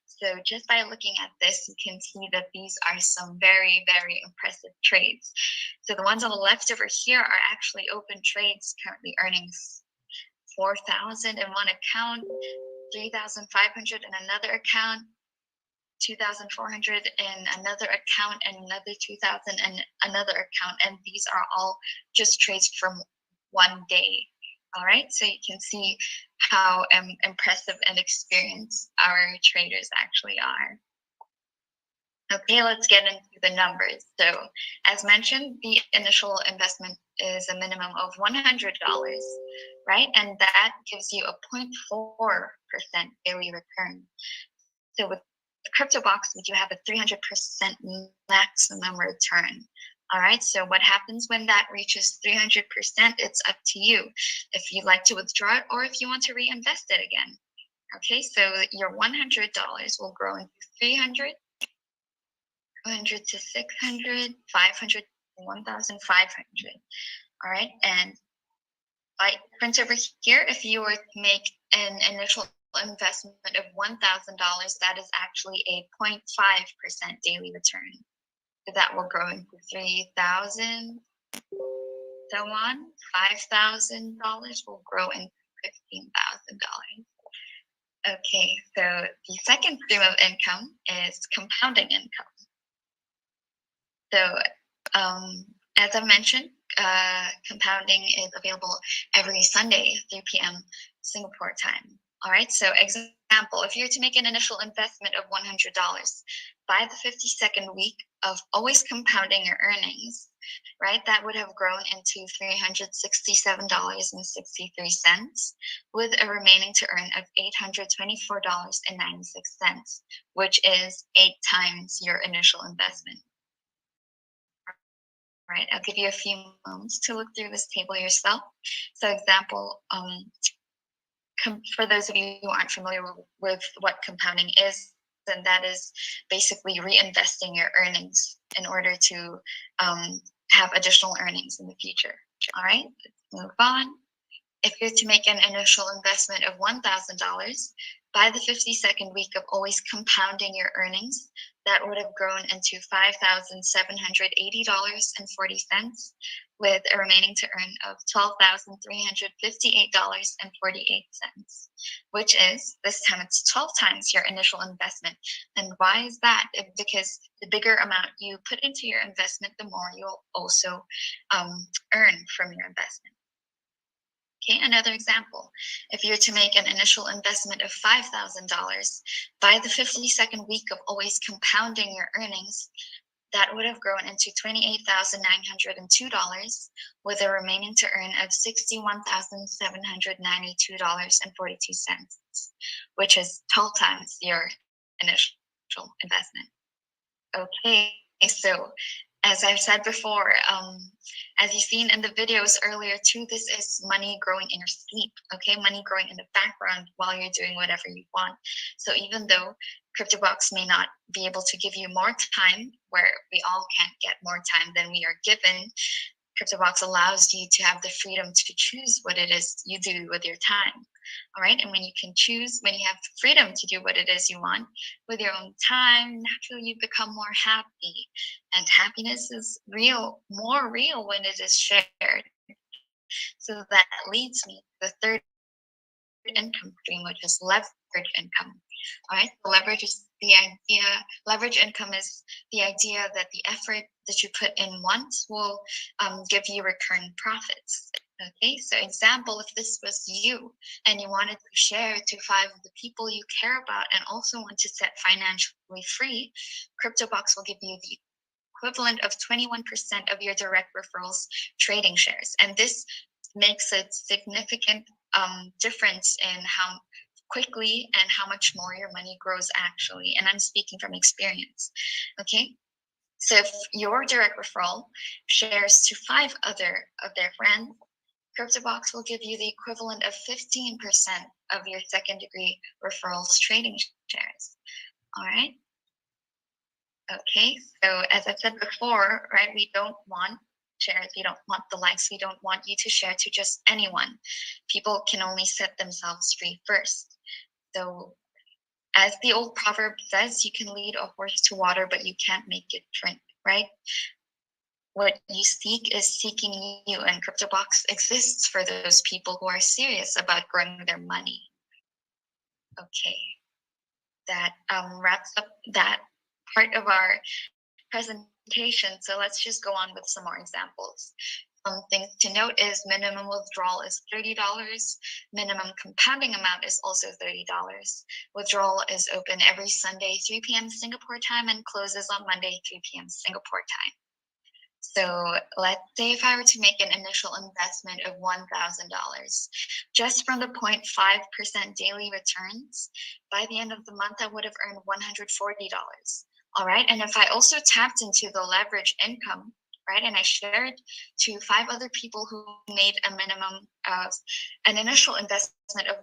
So just by looking at this, you can see that these are some very, very impressive trades. So the ones on the left over here are actually open trades currently earning 4,000 in one account, 3,500 in another account, 2,400 in another account, and another 2,000 in another account. And these are all just trades from one day. All right, so you can see how impressive and experienced our traders actually are. Okay, let's get into the numbers. So as mentioned, the initial investment is a minimum of $100, right? And that gives you a 0.4% daily return. So with Cryptobox, we do have a 300% maximum return. All right, so what happens when that reaches 300%? It's up to you if you'd like to withdraw it or if you want to reinvest it again. Okay, so your $100 will grow into 300, 200 to 600, 500, 1,500. All right, and by print over here, if you were to make an initial investment of $1,000, that is actually a 0.5% daily return. So that will grow into 3,000, so on. $5,000 will grow into $15,000. Okay, so the second stream of income is compounding income. So as I mentioned, compounding is available every Sunday, 3 p.m. Singapore time. All right, so example, if you're to make an initial investment of $100, by the 52nd week of always compounding your earnings, right, that would have grown into $367.63, with a remaining to earn of $824.96, which is 8 times your initial investment. All right, I'll give you a few moments to look through this table yourself. So example, for those of you who aren't familiar with what compounding is, then that is basically reinvesting your earnings in order to have additional earnings in the future. All right, let's move on. If you're to make an initial investment of $1,000, by the 52nd week of always compounding your earnings, that would have grown into $5,780.40, with a remaining to earn of $12,358.48, which is, this time it's 12 times your initial investment. And why is that? Because the bigger amount you put into your investment, the more you'll also earn from your investment. Okay, another example. If you're to make an initial investment of $5,000, by the 52nd week of always compounding your earnings, that would have grown into $28,902, with a remaining to earn of $61,792.42, which is 12 times your initial investment. Okay, so as I've said before, as you've seen in the videos earlier too, this is money growing in your sleep, okay? Money growing in the background while you're doing whatever you want. So even though Cryptobox may not be able to give you more time, where we all can't get more time than we are given, Cryptobox allows you to have the freedom to choose what it is you do with your time. All right, and when you can choose, when you have freedom to do what it is you want with your own time, naturally you become more happy. And happiness is more real when it is shared. So that leads me to the third income stream, which is leverage income. All right, so leverage income is the idea that the effort that you put in once will give you recurring profits. Okay, so example, if this was you and you wanted to share to 5 of the people you care about and also want to set financially free, Cryptobox will give you the equivalent of 21% of your direct referrals trading shares. And this makes a significant difference in how quickly and how much more your money grows actually. And I'm speaking from experience, okay? So if your direct referral shares to 5 other of their friends, Cryptobox will give you the equivalent of 15% of your second degree referrals trading shares. All right. Okay, so as I said before, right, we don't want shares, we don't want the likes, we don't want you to share to just anyone. People can only set themselves free first. So as the old proverb says, you can lead a horse to water, but you can't make it drink, right? What you seek is seeking you, and Cryptobox exists for those people who are serious about growing their money. Okay, that wraps up that part of our presentation. So let's just go on with some more examples. Some things to note is minimum withdrawal is $30. Minimum compounding amount is also $30. Withdrawal is open every Sunday, 3 p.m. Singapore time, and closes on Monday, 3 p.m. Singapore time. So let's say if I were to make an initial investment of $1,000, just from the 0.5% daily returns, by the end of the month, I would have earned $140. All right, and if I also tapped into the leverage income, right, and I shared to 5 other people who made a minimum of an initial investment of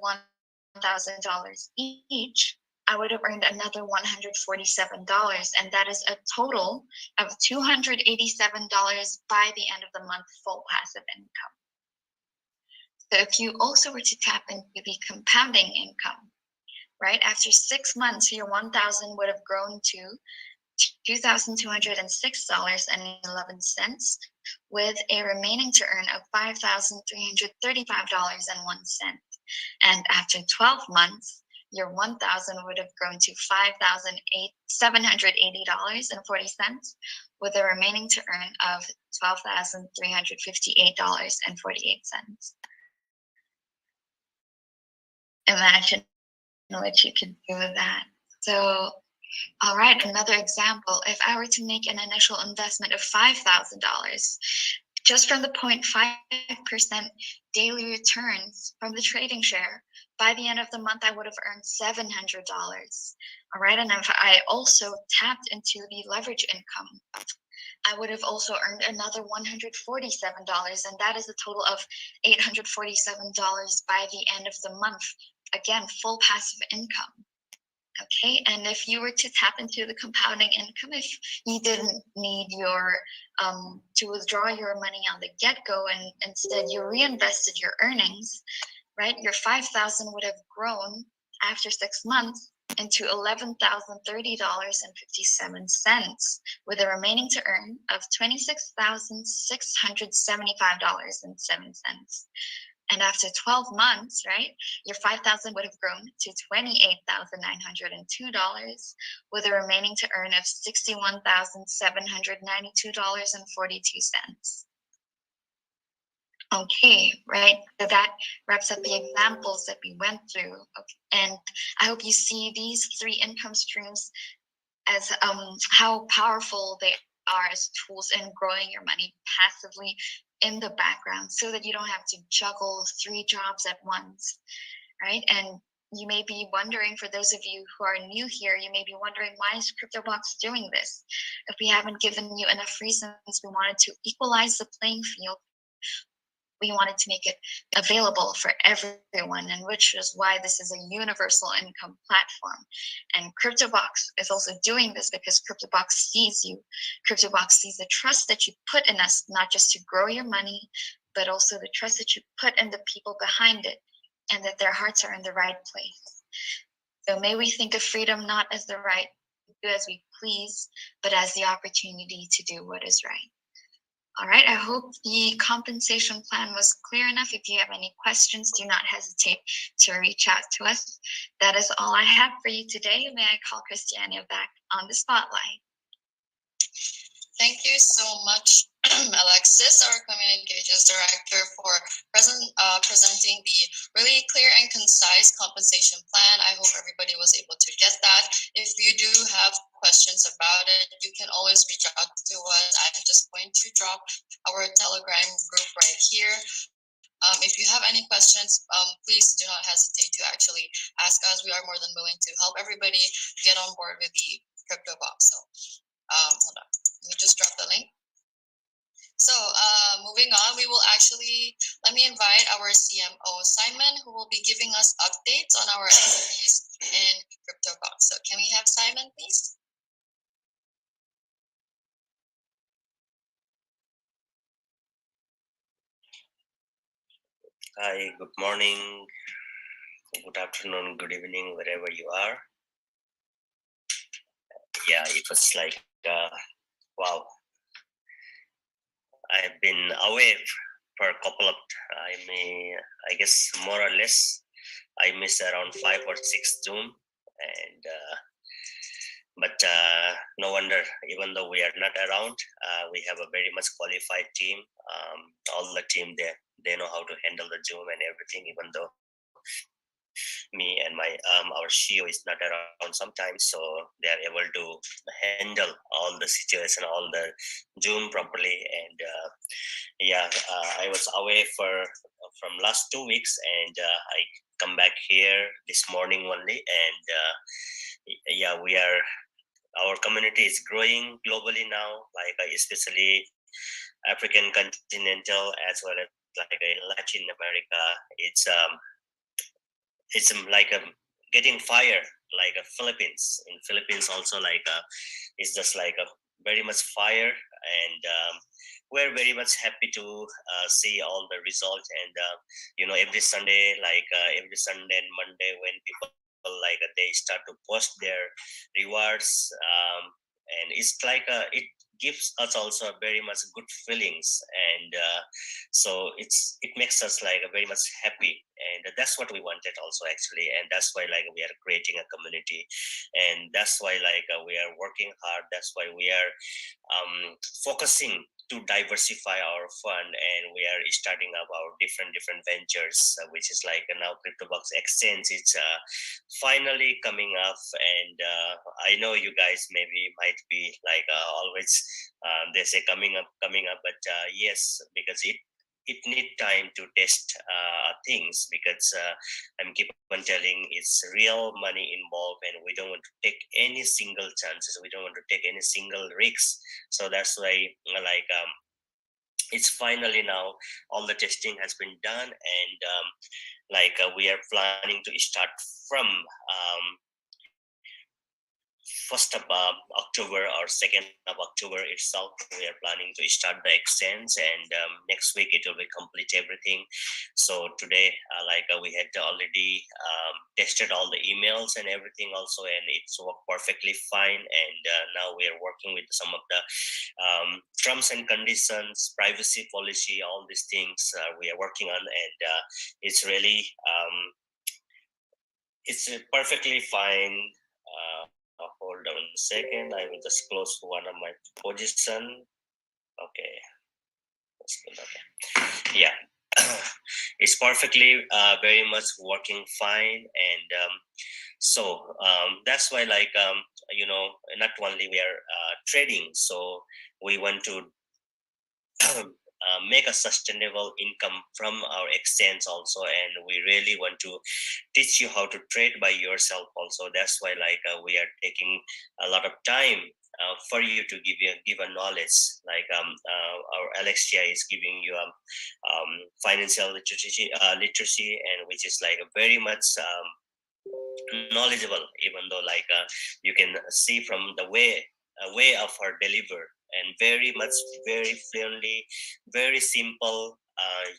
$1,000 each, I would have earned another $147, and that is a total of $287 by the end of the month, full passive income. So if you also were to tap into the compounding income, right, after 6 months, your 1,000 would have grown to $2,206.11, with a remaining to earn of $5,335.01. And after 12 months, your 1,000 would have grown to $5,780.40, with a remaining to earn of $12,358.48. Imagine what you could do with that. So, all right, another example. If I were to make an initial investment of $5,000, just from the 0.5% daily returns from the trading share, by the end of the month, I would have earned $700. All right, and if I also tapped into the leverage income, I would have also earned another $147, and that is a total of $847 by the end of the month. Again, full passive income. Okay, and if you were to tap into the compounding income, if you didn't need your to withdraw your money on the get-go, and instead you reinvested your earnings, right, your 5,000 would have grown after 6 months into $11,030.57, with a remaining to earn of $26,675.07. And after 12 months, right, your 5,000 would have grown to $28,902, with a remaining to earn of $61,792.42. Okay, right, so that wraps up the examples that we went through. Okay. And I hope you see these three income streams as how powerful they are as tools in growing your money passively in the background, so that you don't have to juggle 3 jobs at once, right? And you may be wondering, for those of you who are new here, you may be wondering, why is Cryptobox doing this? If we haven't given you enough reasons, we wanted to equalize the playing field. We wanted to make it available for everyone, and which is why this is a universal income platform. And Cryptobox is also doing this because Cryptobox sees you. Cryptobox sees the trust that you put in us, not just to grow your money, but also the trust that you put in the people behind it, and that their hearts are in the right place. So may we think of freedom not as the right to do as we please, but as the opportunity to do what is right. All right, I hope the compensation plan was clear enough. If you have any questions, do not hesitate to reach out to us. That is all I have for you today. May I call Christiana back on the spotlight? Thank you so much, Alexis, our Communications Director, for presenting the really clear and concise compensation plan. I hope everybody was able to get that. If you do have questions about it, you can always reach out to us. I'm just going to drop our Telegram group right here. If you have any questions, please do not hesitate to actually ask us. We are more than willing to help everybody get on board with the Cryptobox. So hold on. Let me just drop the link. So moving on, we will actually, let me invite our CMO, Simon, who will be giving us updates on our activities in Cryptobox. So can we have Simon, please? Hi, good morning, good afternoon, good evening, wherever you are. Yeah, it was like, wow. I've been away for a couple of, I guess more or less, I missed around 5 or 6 Zoom, and but no wonder, even though we are not around, we have a very much qualified team. All the team there, they know how to handle the Zoom and everything, even though me and my our CEO is not around sometimes, so they are able to handle all the situation, all the Zoom properly. And I was away from last 2 weeks, and I come back here this morning only. And our community is growing globally now, like especially African continental as well as like in Latin America. It's like getting fire, like a Philippines. In Philippines also, like it's just like a very much fire, and we're very much happy to see all the results. And every Sunday, every Sunday and Monday, when people like they start to post their rewards, and it's like it gives us also very much good feelings, and so it makes us like very much happy, and that's what we wanted also actually. And that's why like we are creating a community, and that's why like we are working hard. That's why we are focusing to diversify our fund, and we are starting up our different ventures, which is like now Cryptobox Exchange. It's finally coming up, and I know you guys maybe might be like always they say coming up, but yes, because it need time to test things, because I'm keep on telling it's real money involved, and we don't want to take any single chances. We don't want to take any single risks. So that's why like it's finally now all the testing has been done, and we are planning to start from 1st of October or 2nd of October itself. We are planning to start the exchange, and next week it will be complete everything. So today, we had already tested all the emails and everything also, and it's worked perfectly fine. And now we are working with some of the terms and conditions, privacy policy, all these things we are working on, and it's really it's perfectly fine. Hold on a second. I will just close one of my position. Okay. Yeah. It's perfectly very much working fine, and so that's why not only we are trading, so we want to make a sustainable income from our exchange also, and we really want to teach you how to trade by yourself also. That's why we are taking a lot of time for you to give a knowledge, our Alexia is giving you financial literacy, and which is very much knowledgeable, even though you can see from the way of her deliver, and very much very friendly, very simple.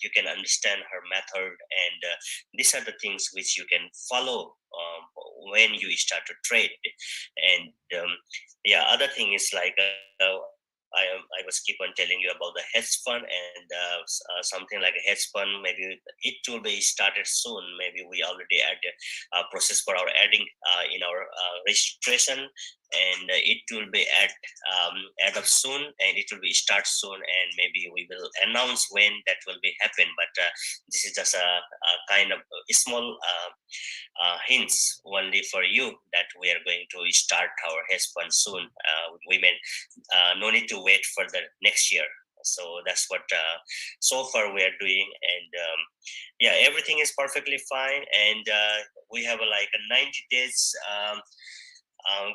You can understand her method, and these are the things which you can follow when you start to trade. And other thing is I was keep on telling you about the hedge fund, and something like a hedge fund. Maybe it will be started soon. Maybe we already had a process for our adding in our registration, and it will be add up soon, and it will be start soon, and maybe we will announce when that will be happen. But this is just a kind of a small hints only for you that we are going to start our hedge fund soon. We may no need to wait for the next year. So that's what so far we are doing, and everything is perfectly fine. And we have a 90 days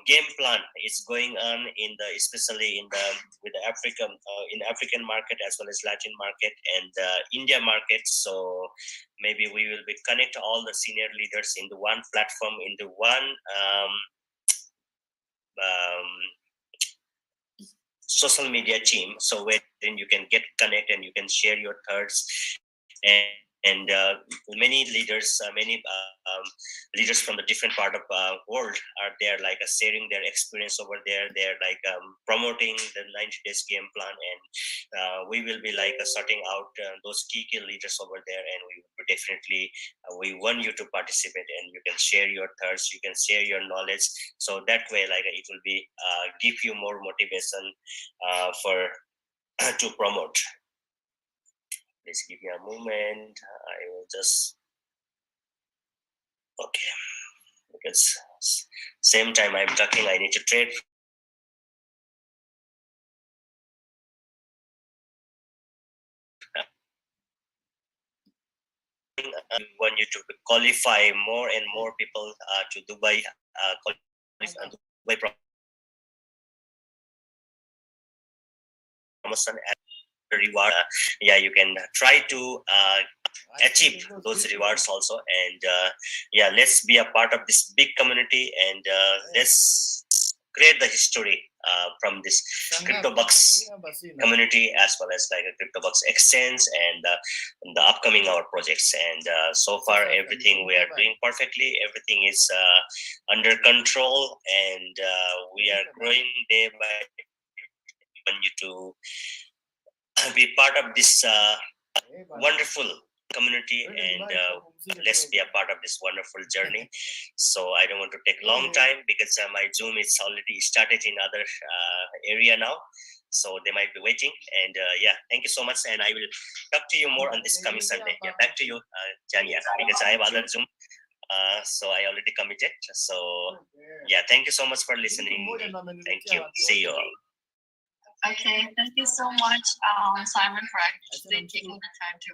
game plan is going on especially with the African market, as well as Latin market and India market. So maybe we will be connect all the senior leaders into one platform, into one social media team, so where then you can get connect and you can share your thoughts. And many leaders leaders from the different part of world are there, sharing their experience over there. They're promoting the 90 days game plan, and we will be sorting out those key leaders over there, and we will definitely we want you to participate, and you can share your thoughts, you can share your knowledge, so that way it will be give you more motivation for to promote. Please give me a moment. I will just okay, because same time I'm talking, I need to trade. I want you to qualify more and more people to Dubai Dubai promotion and reward. You can try to achieve those rewards also, and let's be a part of this big community, and let's create the history from this Cryptobox community, as well as a Cryptobox exchange, and the upcoming our projects. And so far everything we are doing perfectly, everything is under control, and we are growing day by day. We want you to be part of this wonderful community, and let's be a part of this wonderful journey. So I don't want to take long time, because my Zoom is already started in other area now, so they might be waiting. And thank you so much, and I will talk to you more on this coming Sunday. Back to you, Jania, because I have other Zoom, so I already committed. So thank you so much for listening. Thank you. See you all. Okay, thank you so much, Simon, for actually taking the time to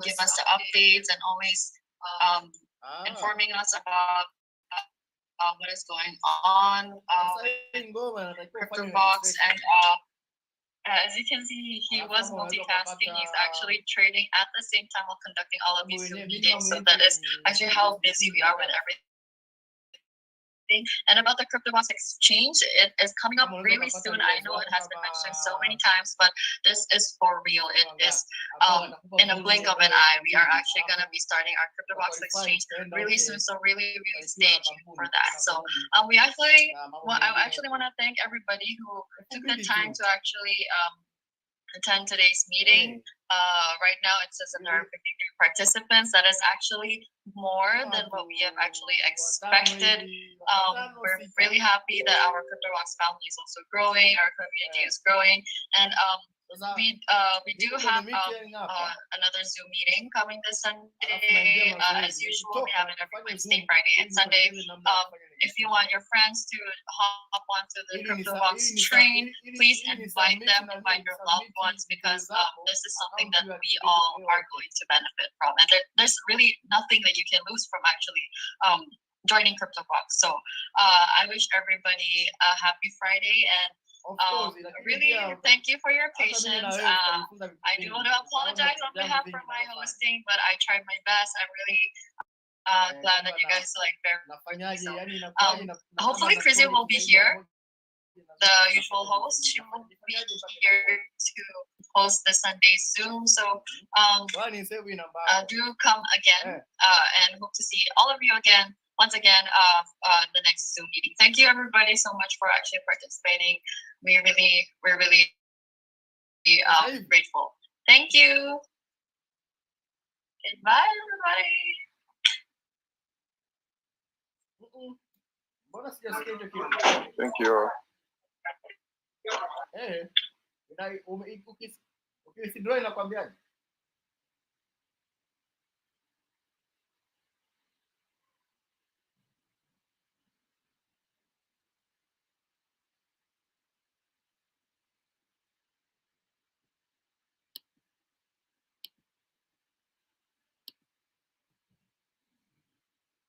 give us the updates and always informing us about what is going on with Cryptobox. And as you can see, he was multitasking. He's actually trading at the same time while conducting all of these Zoom meetings. So that is actually how busy we are with everything. And about the Cryptobox exchange, it is coming up really soon. I know it has been mentioned so many times, but this is for real. It is in a blink of an eye. We are actually going to be starting our Cryptobox exchange really soon. So really stay tuned for that. So I actually want to thank everybody who took the time to actually attend today's meeting. Right now it says that there are 53 participants. That is actually more than what we have actually expected. We're really happy that our Cryptobox family is also growing, our community is growing, and we do have another Zoom meeting coming this Sunday. As usual, we have it every Wednesday, Friday, and Sunday. If you want your friends to hop onto the Cryptobox train, please invite them, invite your loved ones, because this is something that we all are going to benefit from. And there's really nothing that you can lose from actually joining Cryptobox. So I wish everybody a happy Friday, and really thank you for your patience. I do want to apologize on behalf of my hosting, but I tried my best. I'm really glad that you guys bear with me. So, hopefully Chrissy will be here, the usual host. She will be here to host the Sunday Zoom. So do come again, and hope to see all of you again. Once again, the next Zoom meeting. Thank you everybody so much for actually participating. We're really grateful. Thank you. Goodbye, everybody. Thank you. Umeikuki si draw inakwambiaje?